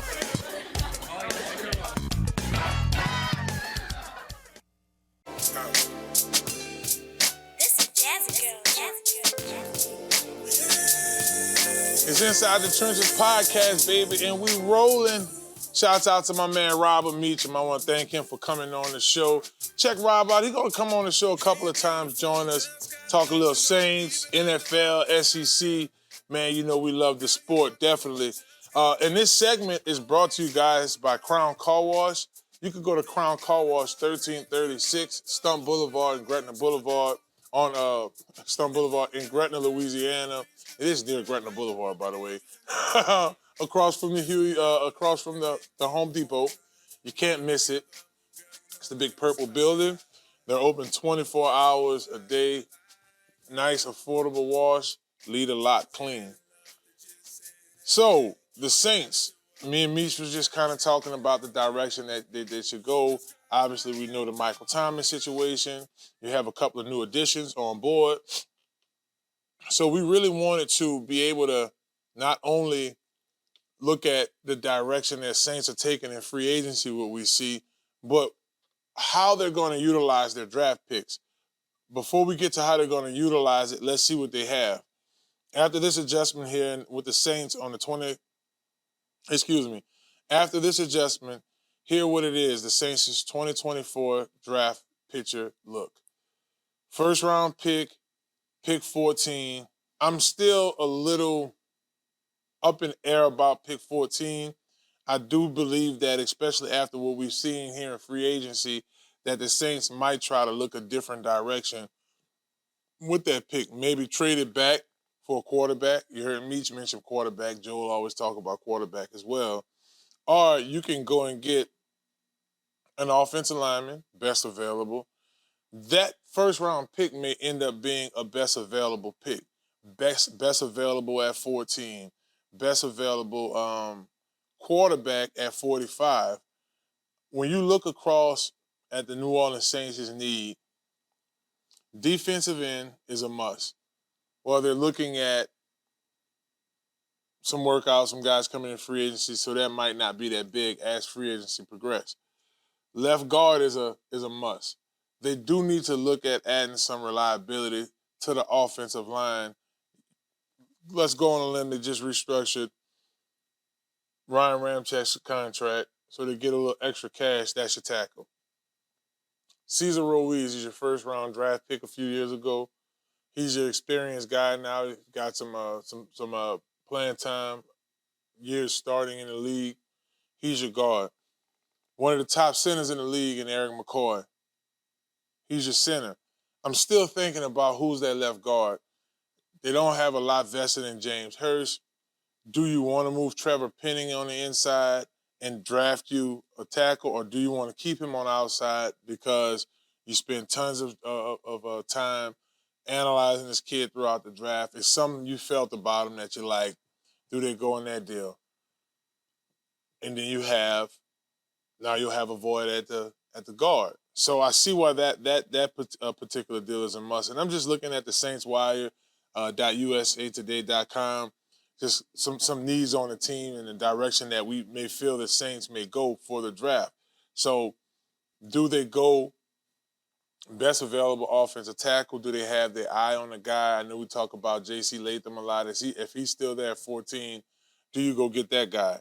It's Inside the Trenches podcast, baby, and we rolling. Shouts out to my man Robert Meacham. I want to thank him for coming on the show. Check Rob out. He's going to come on the show a couple of times, join us, talk a little Saints, NFL, SEC. Man, you know we love the sport, definitely. And this segment is brought to you guys by Crown Car Wash. You can go to Crown Car Wash, 1336 Stumpf Boulevard and Gretna Boulevard on Stumpf Boulevard in Gretna, Louisiana. It is near Gretna Boulevard, by the way. Across from the Home Depot. You can't miss it. It's the big purple building. They're open 24 hours a day. Nice, affordable wash. Lead a lot clean. So, the Saints, me and Meech was just kind of talking about the direction that they should go. Obviously, we know the Michael Thomas situation. You have a couple of new additions on board. So we really wanted to be able to not only look at the direction that Saints are taking in free agency, what we see, but how they're going to utilize their draft picks. Before we get to how they're going to utilize it, let's see what they have. After this adjustment here with the Saints on the after this adjustment, here what it is, the Saints' 2024 draft picture look. First round pick 14. I'm still a little up in air about pick 14. I do believe that, especially after what we've seen here in free agency, that the Saints might try to look a different direction with that pick. Maybe trade it back for a quarterback. You heard Meach mention quarterback. Joel always talk about quarterback as well. Or you can go and get an offensive lineman, best available. That first-round pick may end up being a best available pick. Best available at 14. Best available quarterback at 45. When you look across at the New Orleans Saints' need, defensive end is a must. Well, they're looking at some workouts, some guys coming in free agency, so that might not be that big as free agency progresses. Left guard is a must. They do need to look at adding some reliability to the offensive line. Let's go on a limb. They just restructured Ryan Ramczak's contract, so they get a little extra cash. That's your tackle. Cesar Ruiz is your first-round draft pick a few years ago. He's your experienced guy now. He's got some playing time, years starting in the league. He's your guard. One of the top centers in the league in Eric McCoy. He's your center. I'm still thinking about who's that left guard. They don't have a lot vested in James Hurst. Do you want to move Trevor Penning on the inside and draft you a tackle, or do you want to keep him on the outside because you spend tons of time analyzing this kid throughout the draft? It's something you felt about him that you're like, do they go in that deal? And then you'll have a void at the guard. So I see why that particular deal is a must. And I'm just looking at the Saints Wire, .usatoday.com, just some needs on the team and the direction that we may feel the Saints may go for the draft. So do they go best available offensive tackle? Do they have their eye on the guy? I know we talk about J.C. Latham a lot. If he's still there at 14, do you go get that guy?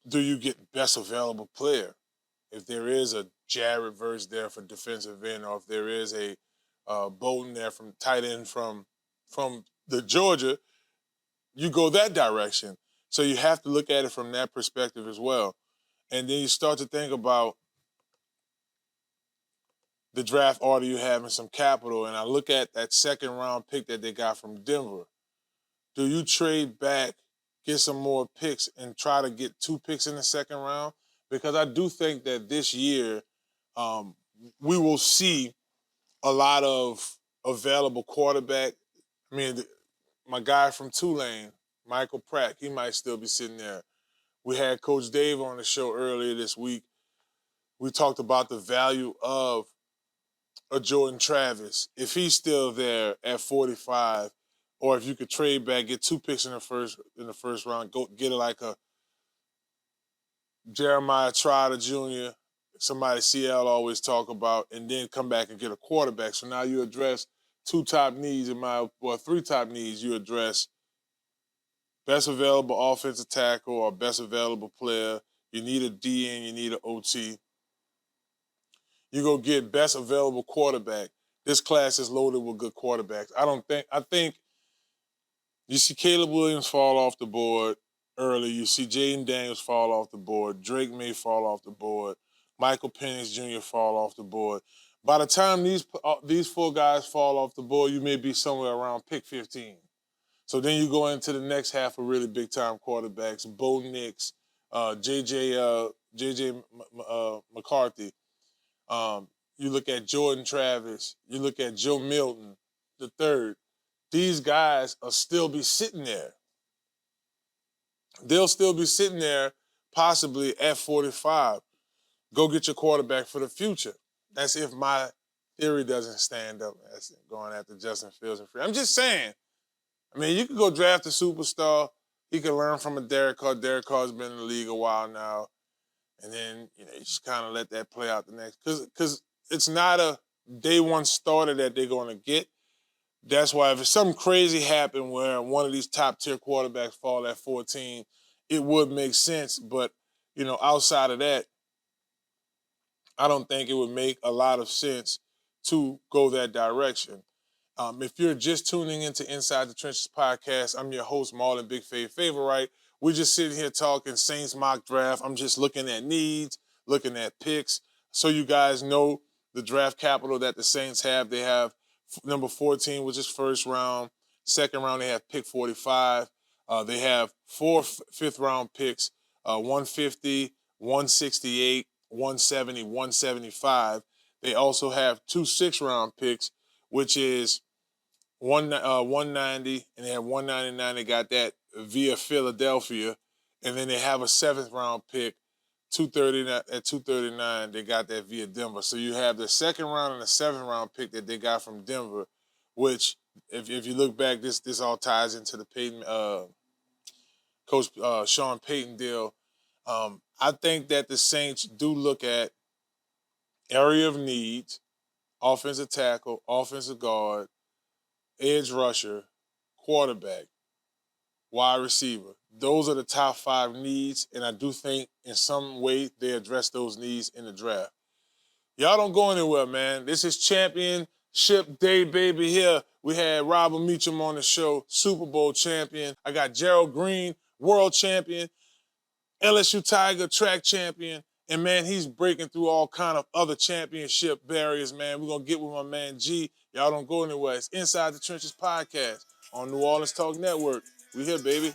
Do you get best available player? If there is a Jared Verse there for defensive end, or if there is a Bolton there from tight end from the Georgia, you go that direction. So you have to look at it from that perspective as well. And then you start to think about the draft order you have and some capital. And I look at that second-round pick that they got from Denver. Do you trade back, get some more picks, and try to get 2 picks in the second round? Because I do think that this year we will see a lot of available quarterback. I mean, my guy from Tulane, Michael Pratt, he might still be sitting there. We had Coach Dave on the show earlier this week. We talked about the value of a Jordan Travis. If he's still there at 45, or if you could trade back, get 2 picks in the first round, go get like a Jeremiah Trotter Jr., somebody CL always talk about, and then come back and get a quarterback. So now you address 2 top needs 3 top needs. You address best available offensive tackle or best available player. You need a DN, you need an OT. You go get best available quarterback. This class is loaded with good quarterbacks. I think you see Caleb Williams fall off the board early. You see Jaden Daniels fall off the board. Drake may fall off the board. Michael Penix Jr. fall off the board. By the time these 4 guys fall off the board, you may be somewhere around pick 15. So then you go into the next half of really big-time quarterbacks, Bo Nix, J.J. McCarthy. You look at Jordan Travis. You look at Joe Milton, the third. These guys will still be sitting there. They'll still be sitting there possibly at 45. Go get your quarterback for the future. That's if my theory doesn't stand up. That's going after Justin Fields and free. I'm just saying. I mean, you could go draft a superstar. He could learn from a Derek Carr. Derek Carr's been in the league a while now. And then, you just kind of let that play out the next. Because it's not a day one starter that they're going to get. That's why if something crazy happened where one of these top-tier quarterbacks fall at 14, it would make sense. But, outside of that, I don't think it would make a lot of sense to go that direction. If you're just tuning into Inside the Trenches podcast, I'm your host, Marlon Big Fave Wright. We're just sitting here talking Saints mock draft. I'm just looking at needs, looking at picks. So you guys know the draft capital that the Saints have. They have number 14, which is first round. Second round, they have pick 45. They have 4 fifth-round picks, 150, 168, 170, 175. They also have 2 sixth-round picks, which is 190, and they have 199. They got that via Philadelphia. And then they have a 7th-round pick, 239 at 239. They got that via Denver. So you have the 2nd round and the 7th-round pick that they got from Denver, which, if you look back, this all ties into the Peyton, Coach Sean Payton deal. I think that the Saints do look at area of needs, offensive tackle, offensive guard, edge rusher, quarterback, wide receiver. Those are the top 5 needs, and I do think in some way they address those needs in the draft. Y'all don't go anywhere, man. This is championship day, baby, here. We had Robert Meacham on the show, Super Bowl champion. I got Gerald Green, world champion, LSU Tiger, track champion. And, man, he's breaking through all kind of other championship barriers, man. We're going to get with my man G. Y'all don't go anywhere. It's Inside the Trenches podcast on New Orleans Talk Network. We here, baby.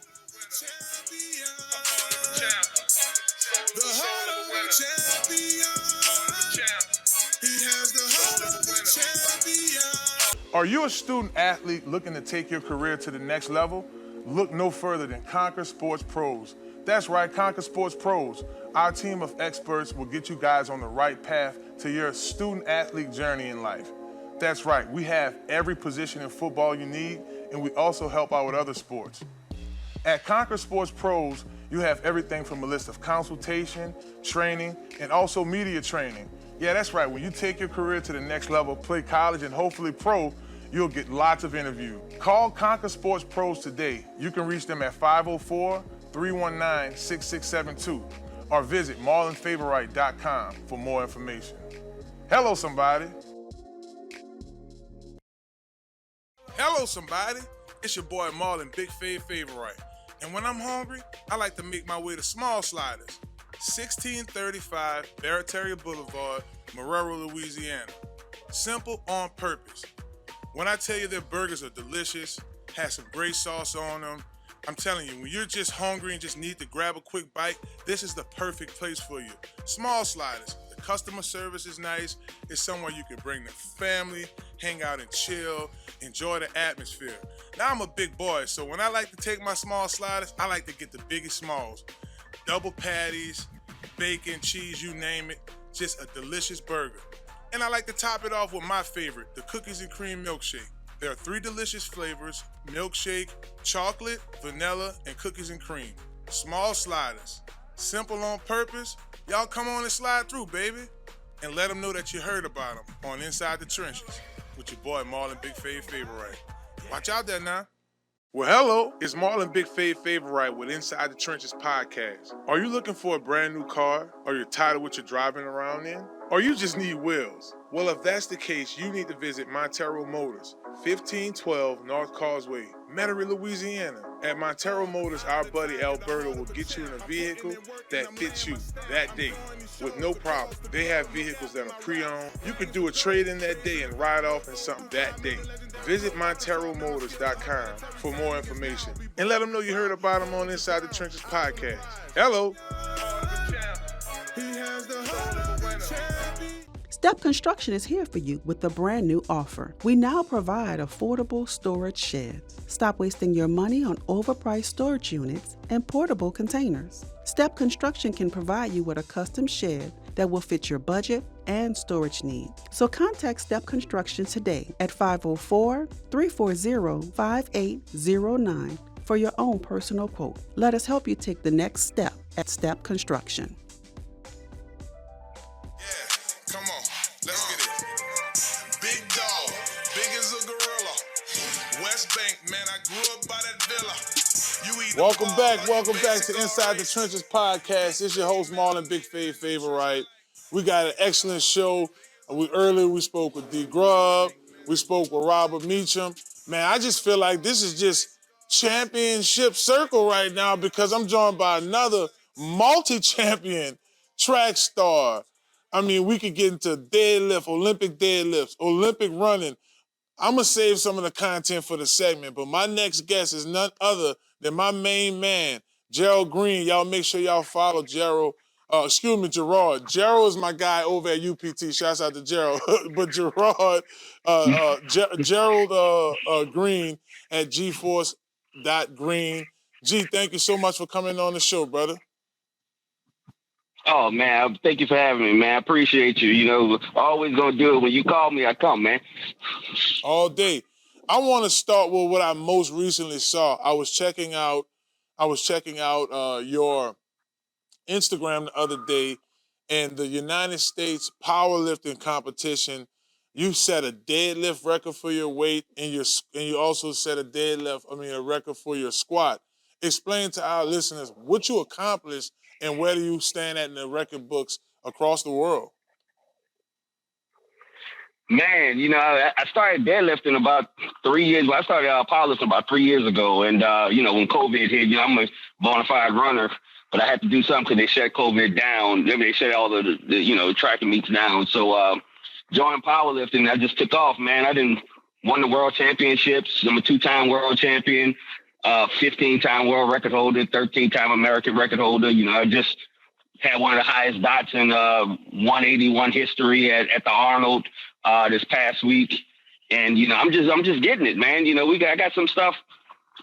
Are you a student athlete looking to take your career to the next level? Look no further than Conquer Sports Pros. That's right, Conquer Sports Pros. Our team of experts will get you guys on the right path to your student athlete journey in life. That's right, we have every position in football you need, and we also help out with other sports. At Conquer Sports Pros, you have everything from a list of consultation, training, and also media training. Yeah, that's right, when you take your career to the next level, play college and hopefully pro, you'll get lots of interviews. Call Conquer Sports Pros today. You can reach them at 504-319-6672 or visit marlonfavorite.com for more information. Hello, somebody. Hello, somebody. It's your boy Marlon, Big Favorite. And when I'm hungry, I like to make my way to Small Sliders, 1635 Barataria Boulevard, Marrero, Louisiana. Simple on purpose. When I tell you their burgers are delicious, have some great sauce on them, I'm telling you, when you're just hungry and just need to grab a quick bite, this is the perfect place for you. Small Sliders. The customer service is nice. It's somewhere you can bring the family, hang out and chill, enjoy the atmosphere. Now, I'm a big boy, so when I like to take my Small Sliders, I like to get the biggest smalls. Double patties, bacon, cheese, you name it. Just a delicious burger. And I like to top it off with my favorite, the cookies and cream milkshake. There are 3 delicious flavors: milkshake, chocolate, vanilla, and cookies and cream. Small Sliders. Simple on purpose. Y'all come on and slide through, baby. And let them know that you heard about them on Inside the Trenches with your boy Marlon Big Favorite. Watch out there now. Well, hello, it's Marlon Big Favorite with Inside the Trenches podcast. Are you looking for a brand new car? Or you're tired of what you're driving around in? Or you just need wheels? Well, if that's the case, you need to visit Montero Motors, 1512 North Causeway, Metairie, Louisiana. At Montero Motors, our buddy Alberto will get you in a vehicle that fits you that day with no problem. They have vehicles that are pre-owned. You could do a trade-in that day and ride off in something that day. Visit MonteroMotors.com for more information and let them know you heard about them on Inside the Trenches podcast. Hello. Step Construction is here for you with a brand new offer. We now provide affordable storage sheds. Stop wasting your money on overpriced storage units and portable containers. Step Construction can provide you with a custom shed that will fit your budget and storage needs. So contact Step Construction today at 504-340-5809 for your own personal quote. Let us help you take the next step at Step Construction. Welcome back to Inside the Trenches podcast. It's your host, Marlon Big Favorite. We got an excellent show. Earlier we spoke with D. Grubb. We spoke with Robert Meacham. Man, I just feel like this is just championship circle right now because I'm joined by another multi-champion track star. I mean, we could get into deadlift, Olympic deadlifts, Olympic running. I'm going to save some of the content for the segment, but my next guest is none other than my main man, Gerald Green. Y'all make sure y'all follow Gerald. Gerard. Gerald is my guy over at UPT. Shouts out to Gerald. But Gerard, Gerald Green at GForce.Green. G, thank you so much for coming on the show, brother. Oh, man, thank you for having me, man. I appreciate you. You know, always going to do it. When you call me, I come, man. All day. I want to start with what I most recently saw. I was checking out your Instagram the other day, and the United States powerlifting competition. You set a deadlift record for your weight, and you also set a record for your squat. Explain to our listeners what you accomplished and where do you stand at in the record books across the world. Man, you know, I started deadlifting about 3 years. Well, I started powerlifting about 3 years ago. And, you know, when COVID hit, you know, I'm a bona fide runner, but I had to do something because they shut COVID down. They shut all the you know, tracking meets down. So joined powerlifting. I just took off, man. I won the world championships. I'm a 2-time world champion, 15-time world record holder, 13-time American record holder. You know, I just had one of the highest dots in 181 history at the Arnold this past week. And, you know, I'm just getting it, man. You know, I got some stuff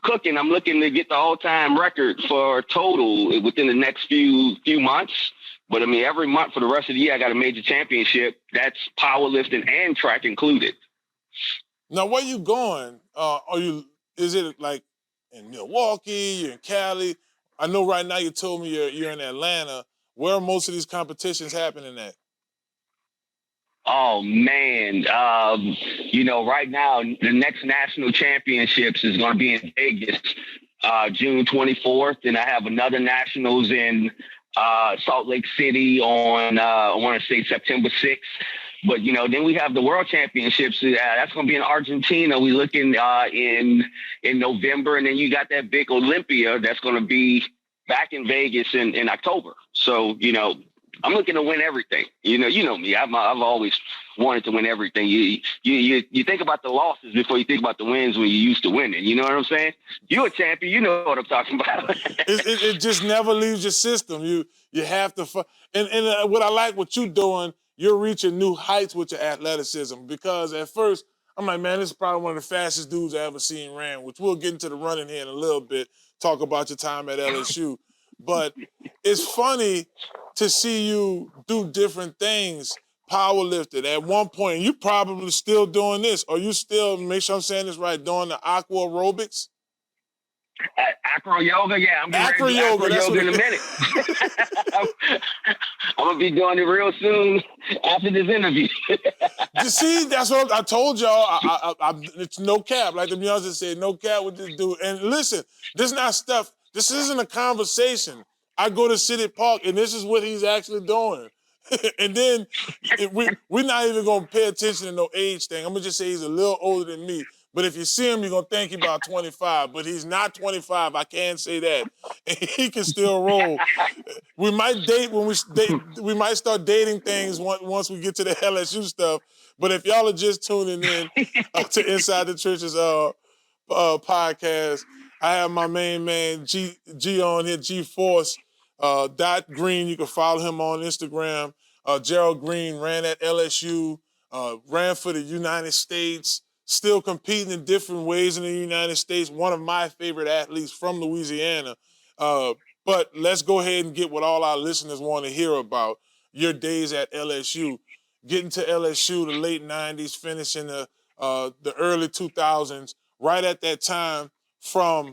cooking. I'm looking to get the all-time record for total within the next few months. But I mean, every month for the rest of the year, I got a major championship. That's powerlifting and track included. Now, where you going? Is it like in Milwaukee, you're in Cali? I know right now you told me you're in Atlanta. Where are most of these competitions happening at? Oh, man. You know, right now, the next national championships is going to be in Vegas, June 24th. And I have another nationals in Salt Lake City on, I want to say September 6th. But, you know, then we have the world championships. That's going to be in Argentina. We're looking in November. And then you got that big Olympia that's going to be back in Vegas in October. So, you know, I'm looking to win everything. You know me. I've always wanted to win everything. You think about the losses before you think about the wins when you're used to winning. You know what I'm saying? You're a champion. You know what I'm talking about. it just never leaves your system. You have to. And what I like what you're doing, you're reaching new heights with your athleticism. Because at first, I'm like, man, this is probably one of the fastest dudes I ever seen ran, which we'll get into the running here in a little bit, talk about your time at LSU. But it's funny to see you do different things, powerlifted. At one point, you probably still doing this. Are you still, make sure I'm saying this right, doing the aqua aerobics? Acro yoga, yeah. I'm getting ready to do acro yoga in a minute. I'm going to be doing it real soon after this interview. You see, that's what I told y'all. It's no cap. Like the Beyonce said, no cap with this dude. And listen, this is not stuff. This isn't a conversation. I go to City Park, and this is what he's actually doing. And then we're not even going to pay attention to no age thing. I'm going to just say he's a little older than me. But if you see him, you're going to think he's about 25. But he's not 25. I can't say that. And he can still roll. We might date when we might start dating things once we get to the LSU stuff. But if y'all are just tuning in to Inside the Trenches podcast, I have my main man, G on here, GForce. .Green, you can follow him on Instagram. Gerald Green ran at LSU, ran for the United States, still competing in different ways in the United States. One of my favorite athletes from Louisiana. But let's go ahead and get what all our listeners want to hear about. Your days at LSU. Getting to LSU, the late 90s, finishing the early 2000s. Right at that time, from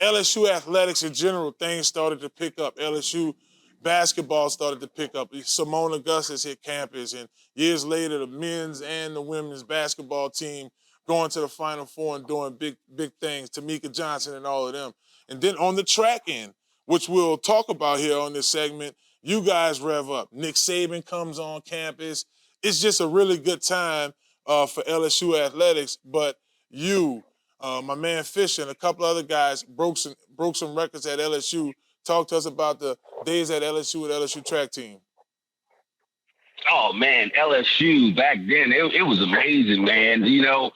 LSU athletics in general, things started to pick up. LSU basketball started to pick up. Simone Augustus hit campus, and years later, the men's and the women's basketball team going to the Final Four and doing big things. Tamika Johnson and all of them. And then on the track end, which we'll talk about here on this segment, you guys rev up. Nick Saban comes on campus. It's just a really good time for LSU athletics. But you, My man Fisher and a couple other guys broke some records at LSU. Talk to us about the days at LSU with LSU track team. Oh man, LSU back then, it was amazing, man. You know,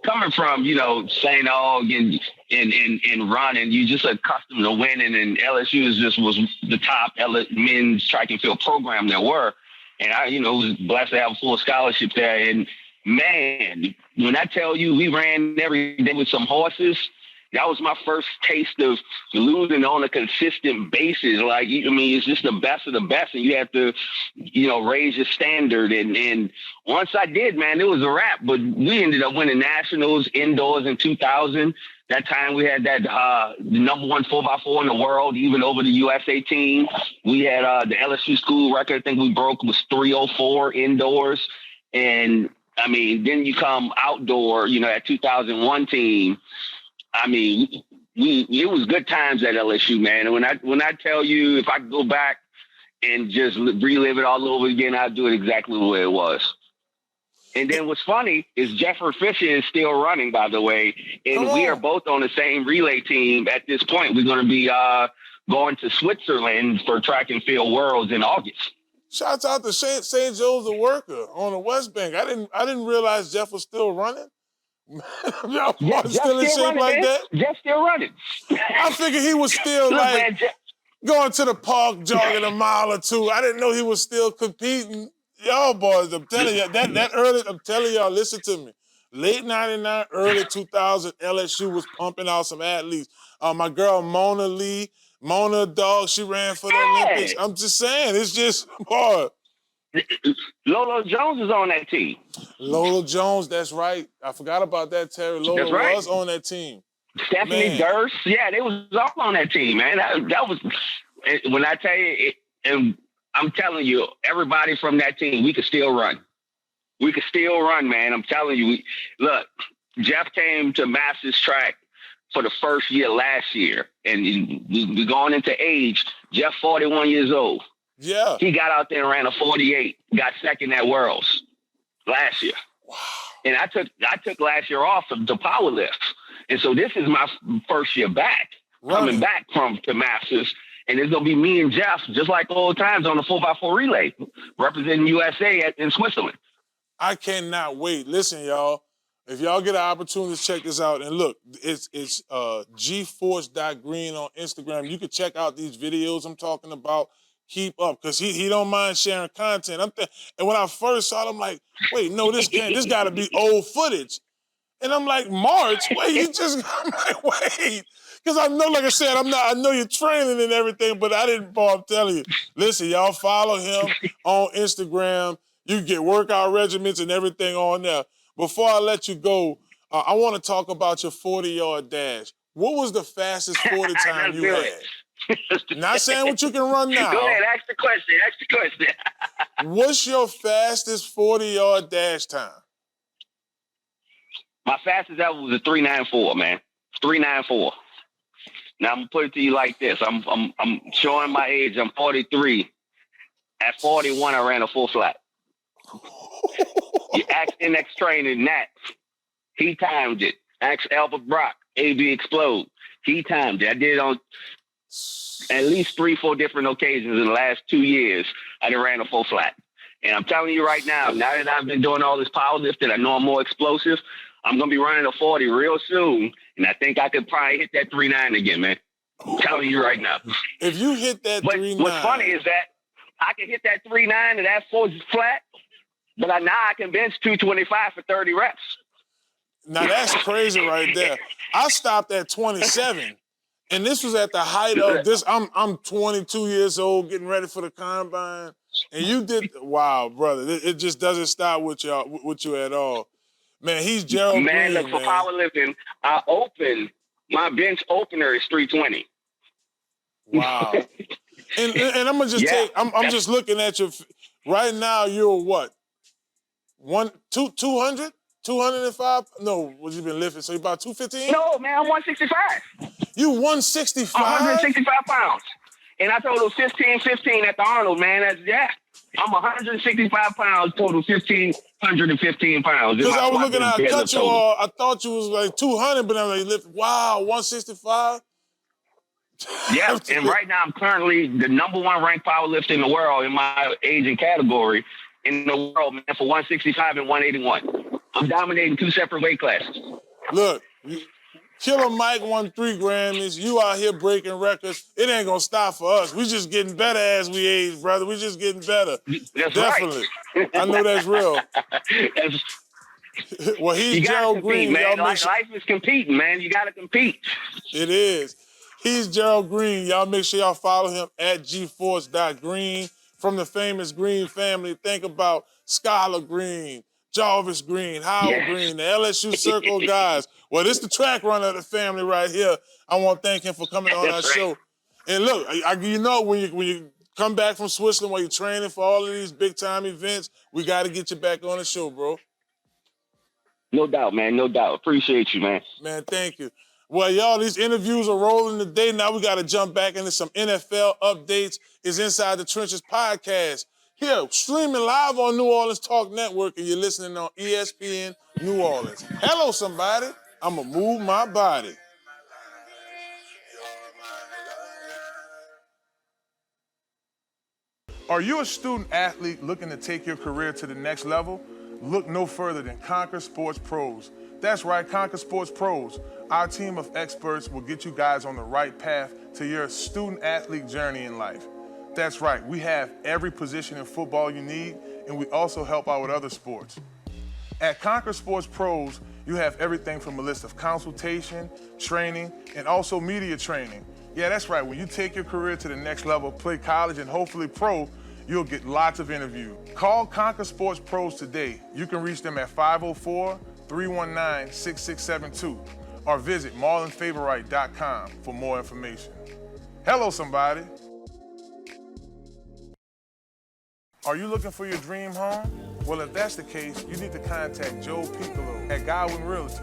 coming from, St. Aug and running, you just accustomed to winning, and LSU was the top men's track and field program there were. And I, was blessed to have a full scholarship there. And man, when I tell you we ran every day with some horses, that was my first taste of losing on a consistent basis. Like, it's just the best of the best, and you have to, raise your standard. And once I did, man, it was a wrap. But we ended up winning nationals indoors in 2000. That time we had that the number one 4x4 in the world, even over the USA team. We had the LSU school record, I think we broke, was 304 indoors. And, then you come outdoor, that 2001 team. It was good times at LSU, man. And when I tell you, if I could go back and just relive it all over again, I'd do it exactly the way it was. And then what's funny is Jeffrey Fisher is still running, by the way, and we are both on the same relay team at this point. We're going to be going to Switzerland for track and field worlds in August. Shouts out to St. Joe's the Worker on the West Bank. I didn't realize Jeff was still running. Jeff still in shape running, like man. that? Jeff still running. I figured he was still going to the park, jogging a mile or two. I didn't know he was still competing. Y'all boys, I'm telling you, that early, I'm telling y'all, listen to me. Late 99, early 2000, LSU was pumping out some athletes. My girl Mona Dog, she ran for the Olympics. I'm just saying, it's just, boy. Lolo Jones is on that team. Lola Jones, that's right. I forgot about that, Terry. Lola was on that team. Stephanie Durst, yeah, they was all on that team, man. That was, when I tell you, and I'm telling you, everybody from that team, we could still run. We could still run, man. I'm telling you. Look, Jeff came to Masters Track for the first year last year, and we're going into age. Jeff, 41 years old. Yeah. He got out there and ran a 48, got second at Worlds last year. Wow. And I took last year off to power lift. And so this is my first year back, coming back to Masters. And it's going to be me and Jeff, just like old times, on the 4x4 relay, representing USA in Switzerland. I cannot wait. Listen, y'all, if y'all get an opportunity to check this out, and look, it's gforce.green on Instagram. You can check out these videos I'm talking about. Keep up, because he don't mind sharing content. And when I first saw it, I'm like, wait, no, this got to be old footage. And I'm like, March? Wait, I'm like, wait. Because I know, like I said, I know you're training and everything, but I'm telling you. Listen, y'all follow him on Instagram. You get workout regimens and everything on there. Before I let you go, I want to talk about your 40-yard dash. What was the fastest 40 time you had? Not saying what you can run now. Go ahead, ask the question. What's your fastest 40-yard dash time? My fastest ever was a 3.94, man. 3.94. Now I'm gonna put it to you like this. I'm showing my age. I'm 43. At 41, I ran a full flat. You ask NX Training, Nat. He timed it. Ask Albert Brock, AB Explode. He timed it. I did it on at least 3-4 different occasions in the last 2 years. I done ran a full flat. And I'm telling you right now that I've been doing all this powerlifting, I know I'm more explosive. I'm going to be running a 40 real soon. And I think I could probably hit that 3.9 again, man. I'm telling you right now. If you hit that 3.9. What's funny is that I can hit that 3.9 and that 4 is flat, but now I can bench 225 for 30 reps. Now that's crazy right there. I stopped at 27. And this was at the height of this. I'm 22 years old, getting ready for the combine, and you did. Wow, brother, it just doesn't stop with you at all, man. He's Gerald Green, man. Look, for powerlifting, my bench opener is 320. Wow. and I'm gonna just I'm just looking at you right now. You're what? 200? 205? No, what you been lifting? So you about 215? No, man, I'm 165. You 165? 165 pounds. And I totaled 1515 at the Arnold, man. I'm 165 pounds, total 1,515 pounds. Because I was looking at how cut you all, I thought you was like 200, but I'm like, wow, 165? Yeah, and right now I'm currently the #1 ranked powerlifter in the world in my age and category in the world, man, for 165 and 181. I'm dominating 2 separate weight classes. Look, Killer Mike won 3 Grammys. You out here breaking records. It ain't gonna stop for us. We just getting better as we age, brother. We just getting better. That's definitely. Right. I know that's real. Well, he's Gerald Green. Man. Life is competing, man. You gotta compete. It is. He's Gerald Green. Y'all make sure y'all follow him at gforce.green. From the famous Green family, think about Skylar Green, Jarvis Green, Howard Green, the LSU Circle guys. Well, this is the track runner of the family right here. I want to thank him for coming on our show. And look, you know, when you come back from Switzerland, while you're training for all of these big-time events, we got to get you back on the show, bro. No doubt, man. No doubt. Appreciate you, man. Man, thank you. Well, y'all, these interviews are rolling today. Now we got to jump back into some NFL updates. It's Inside the Trenches podcast. Here, streaming live on New Orleans Talk Network, and you're listening on ESPN New Orleans. Hello, somebody. I'm going to move my body. Are you a student athlete looking to take your career to the next level? Look no further than Conquer Sports Pros. That's right, Conquer Sports Pros. Our team of experts will get you guys on the right path to your student-athlete journey in life. That's right, we have every position in football you need, and we also help out with other sports. At Conquer Sports Pros, you have everything from a list of consultation, training, and also media training. Yeah, that's right, when you take your career to the next level, play college and hopefully pro, you'll get lots of interviews. Call Conquer Sports Pros today. You can reach them at 504-319-6672 or visit marlonfavorite.com for more information. Hello, somebody. Are you looking for your dream home? Well, if that's the case, you need to contact Joe Picolo at Godwyn Realty,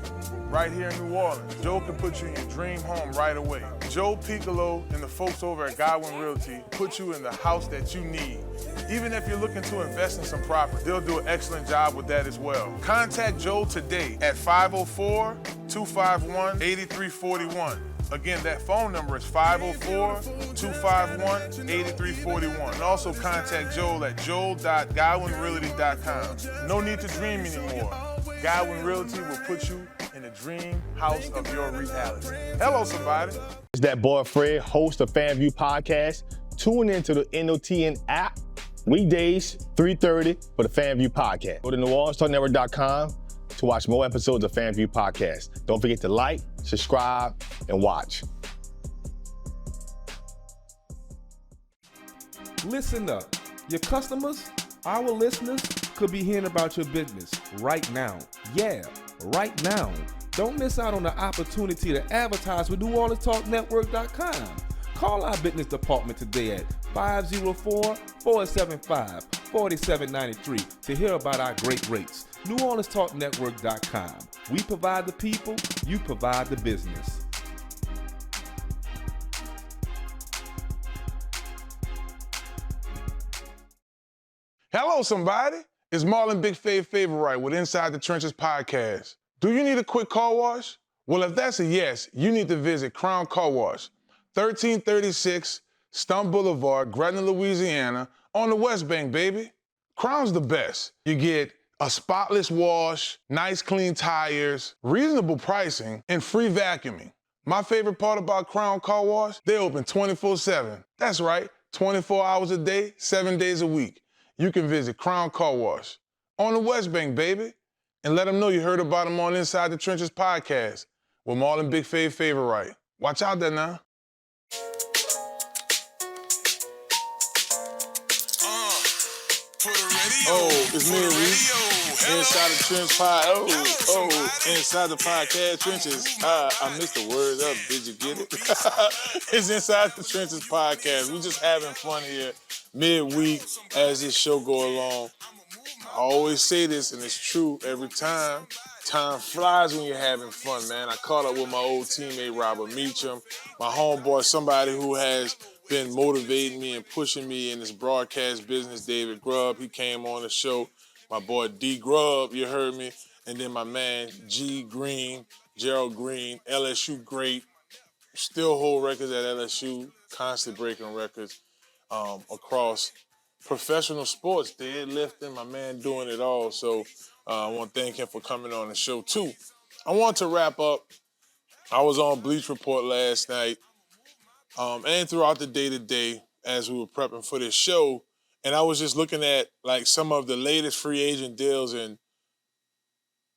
right here in New Orleans. Joe can put you in your dream home right away. Joe Picolo and the folks over at Godwyn Realty put you in the house that you need. Even if you're looking to invest in some property, they'll do an excellent job with that as well. Contact Joe today at 504-251-8341. Again, that phone number is 504-251-8341. And also contact Joel at joel.godwynrealty.com. No need to dream anymore. Godwyn Realty will put you in the dream house of your reality. Hello, somebody. It's that boy Fred, host of FanView Podcast. Tune into the NOTN app weekdays, 3:30 for the FanView Podcast. Go to NewOrleansTalkNetwork.com to watch more episodes of FanView Podcast. Don't forget to like, subscribe, and watch. Listen up. Your customers, our listeners, could be hearing about your business right now. Yeah, right now. Don't miss out on the opportunity to advertise with NewOrleansTalkNetwork.com. Call our business department today at 504-475-4793 to hear about our great rates. NewOrleansTalkNetwork.com. We provide the people, you provide the business. Hello, somebody. It's Marlon Big Favorite with Inside the Trenches podcast. Do you need a quick car wash? Well, if that's a yes, you need to visit Crown Car Wash, 1336 Stumpf Boulevard, Gretna, Louisiana, on the West Bank, baby. Crown's the best. You get a spotless wash, nice clean tires, reasonable pricing, and free vacuuming. My favorite part about Crown Car Wash, they open 24/7. That's right, 24 hours a day, 7 days a week. You can visit Crown Car Wash on the West Bank, baby, and let them know you heard about them on Inside the Trenches podcast with Marlon Big Favorite. Watch out there now. It's midweek. Inside the Trench Pod. Inside the podcast Trenches. I missed the word up. Did you get it? It's Inside the Trenches podcast. We just having fun here midweek as this show go along. I always say this, and it's true every time. Time flies when you're having fun, man. I caught up with my old teammate, Robert Meacham, my homeboy, somebody who has been motivating me and pushing me in this broadcast business. David Grubb, he came on the show. My boy D Grubb, you heard me. And then my man G Green, Gerald Green, LSU great. Still hold records at LSU, constantly breaking records across professional sports, deadlifting, my man doing it all. So I want to thank him for coming on the show too. I want to wrap up. I was on Bleach Report last night and throughout the day today as we were prepping for this show, and I was just looking at like some of the latest free agent deals and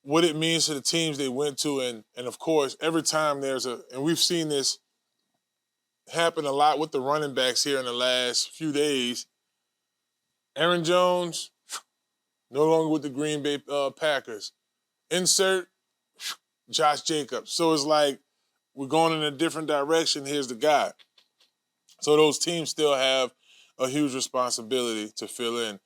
what it means to the teams they went to, and of course, every time and we've seen this happen a lot with the running backs here in the last few days. Aaron Jones, no longer with the Green Bay Packers. Insert Josh Jacobs. So it's like we're going in a different direction. Here's the guy. So those teams still have a huge responsibility to fill in.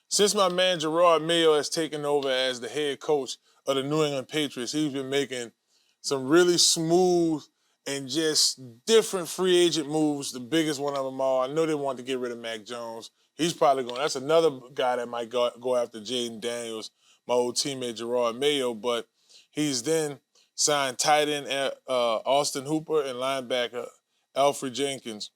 Since my man Gerard Mayo has taken over as the head coach of the New England Patriots, he's been making some really smooth and just different free agent moves, the biggest one of them all. I know they want to get rid of Mac Jones. He's probably going. That's another guy that might go after Jaden Daniels, my old teammate Gerard Mayo. But he's then signed tight end Austin Hooper and linebacker Alfred Jenkins.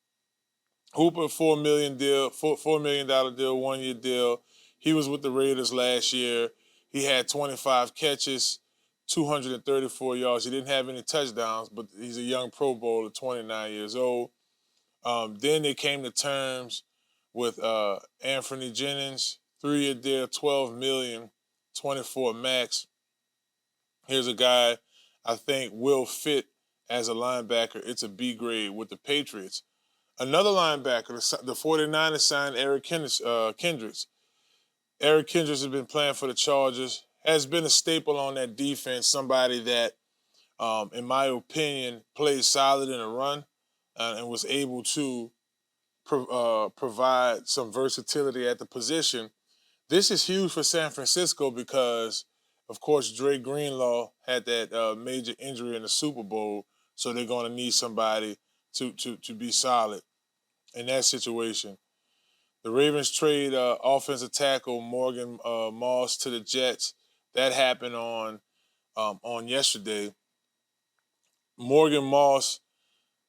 Hooper, $4 million deal, $4 million deal, 1-year deal. He was with the Raiders last year. He had 25 catches, 234 yards. He didn't have any touchdowns, but he's a young Pro Bowler, 29 years old. Then they came to terms with Anthony Jennings, 3-year deal, $12 million, 24 max. Here's a guy I think will fit as a linebacker. It's a B grade with the Patriots. Another linebacker, the 49ers signed Eric Kendricks. Eric Kendricks has been playing for the Chargers, has been a staple on that defense, somebody that, in my opinion, played solid in a run and was able to provide some versatility at the position. This is huge for San Francisco because, of course, Dre Greenlaw had that major injury in the Super Bowl, so they're going to need somebody to be solid in that situation. The Ravens trade offensive tackle Morgan Moss to the Jets. That happened on yesterday. Morgan Moss,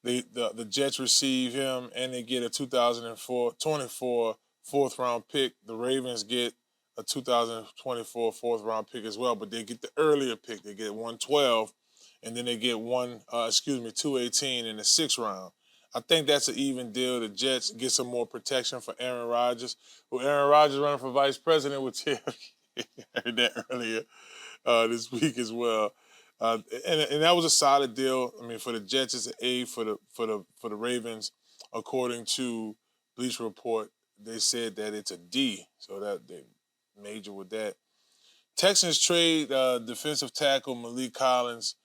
the Jets receive him, and they get a 2024 fourth-round pick. The Ravens get a 2024 fourth-round pick as well, but they get the earlier pick. They get 112, and then they get 218 in the sixth round. I think that's an even deal. The Jets get some more protection for Aaron Rodgers. Well, Aaron Rodgers running for vice president with Tim. I heard that earlier this week as well. And that was a solid deal. I mean, for the Jets, it's an A. For the Ravens, according to Bleacher Report, they said that it's a D. So that they major with that. Texans trade defensive tackle Malik Collins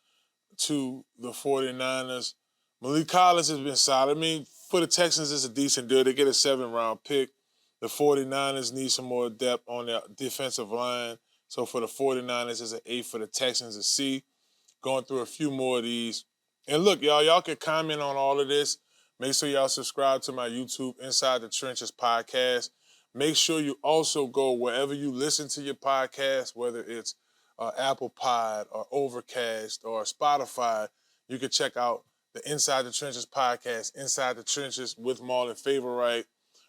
to the 49ers. Malik Collins has been solid. I mean, for the Texans, it's a decent deal. They get a 7th-round pick. The 49ers need some more depth on their defensive line. So for the 49ers, it's an A. For the Texans, a C. Going through a few more of these. And look, y'all can comment on all of this. Make sure y'all subscribe to my YouTube Inside the Trenches podcast. Make sure you also go wherever you listen to your podcast, whether it's Apple Pod or Overcast or Spotify. You can check out the Inside the Trenches podcast, Inside the Trenches with Marlon Wright.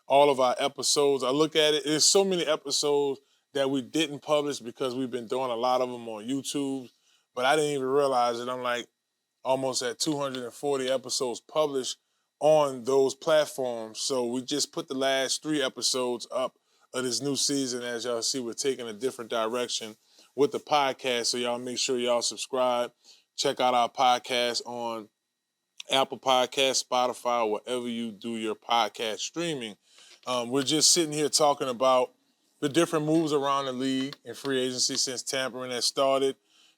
All of our episodes. I look at it. There's so many episodes that we didn't publish because we've been doing a lot of them on YouTube. But I didn't even realize it. I'm like almost at 240 episodes published on those platforms. So we just put the last 3 episodes up of this new season. As y'all see, we're taking a different direction with the podcast. So y'all make sure y'all subscribe. Check out our podcast on Apple Podcasts, Spotify, wherever you do your podcast streaming. We're just sitting here talking about the different moves around the league and free agency since tampering has started.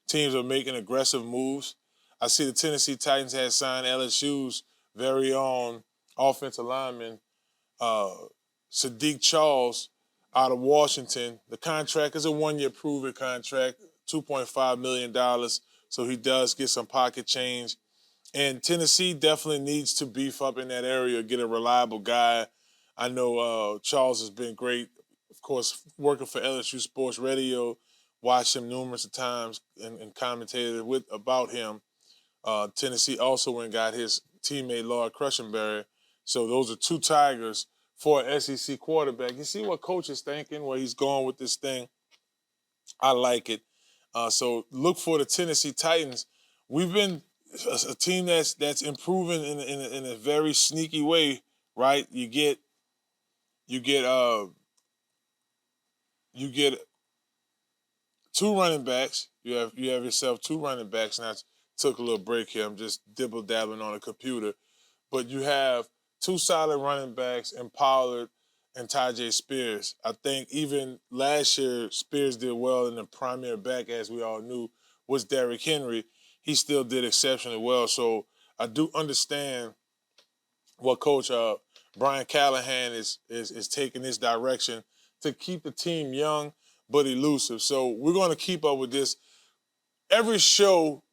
Teams are making aggressive moves. I see the Tennessee Titans had signed LSU's very own offensive lineman, Sadiq Charles, out of Washington. The contract is a 1-year proven contract, $2.5 million, so he does get some pocket change. And Tennessee definitely needs to beef up in that area, get a reliable guy. I know Charles has been great, of course, working for LSU Sports Radio. Watched him numerous times and commentated about him. Tennessee also went and got his teammate Lord Crushenberry. So those are two Tigers for an SEC quarterback. You see what coach is thinking, where he's going with this thing. I like it. So look for the Tennessee Titans. We've been a team that's improving in a very sneaky way, right? You get two running backs. You have yourself two running backs, and I took a little break here. I'm just dibble-dabbling on a computer. But you have two solid running backs in Pollard and Tajay Spears. I think even last year, Spears did well, and the primary back, as we all knew, was Derrick Henry. He still did exceptionally well. So I do understand what Coach Brian Callahan is taking this direction to keep the team young but elusive. So we're going to keep up with this. Every show,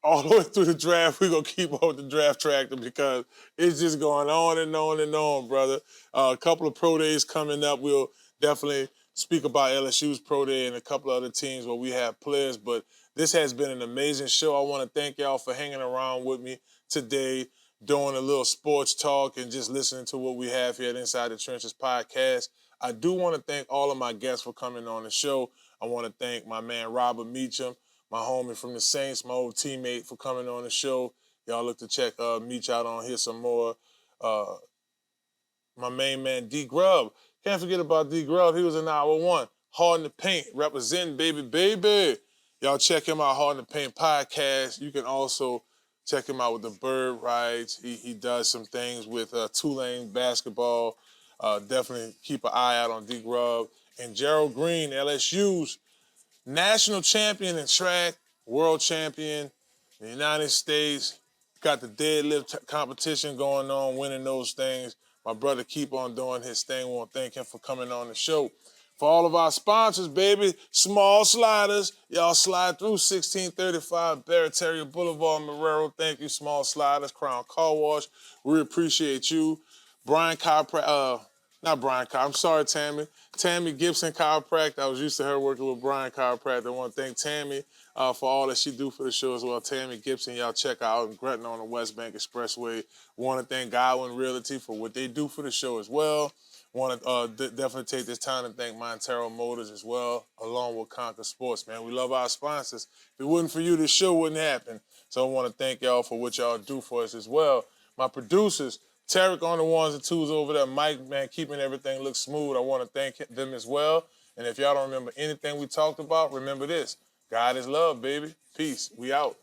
all the way through the draft, we're going to keep up with the draft tractor because it's just going on and on and on, brother. A couple of pro days coming up. We'll definitely speak about LSU's pro day and a couple of other teams where we have players. But this has been an amazing show. I want to thank y'all for hanging around with me today, doing a little sports talk and just listening to what we have here at Inside the Trenches podcast. I do want to thank all of my guests for coming on the show. I want to thank my man Robert Meacham, my homie from the Saints, my old teammate, for coming on the show. Y'all look to check Meach out on here some more. My main man, D Grub. Can't forget about D Grub. He was in hour one. Hard in the Paint, representing, baby. Y'all check him out, Hard in the Paint podcast. You can also check him out with the Bird Rides. He does some things with Tulane basketball. Definitely keep an eye out on D Grub. And Gerald Green, LSU's national champion in track, world champion in the United States. Got the deadlift competition going on, winning those things. My brother keep on doing his thing. We want to thank him for coming on the show. For all of our sponsors, baby, Small Sliders. Y'all slide through 1635 Barataria Boulevard, Marrero. Thank you, Small Sliders, Crown Car Wash. We appreciate you. Brian Chiropractor, not Brian Chiropractor, I'm sorry, Tammy. Tammy Gibson Chiropractor. I was used to her working with Brian Chiropractor. I want to thank Tammy for all that she do for the show as well. Tammy Gibson, y'all check her out in Gretna on the West Bank Expressway. Want to thank Godwyn Realty for what they do for the show as well. Want to definitely take this time to thank Montero Motors as well, along with Conquer Sports, man. We love our sponsors. If it wasn't for you, this show wouldn't happen. So I want to thank y'all for what y'all do for us as well. My producers, Tarek on the ones and twos over there, Mike, man, keeping everything look smooth. I want to thank them as well. And if y'all don't remember anything we talked about, remember this. God is love, baby. Peace. We out.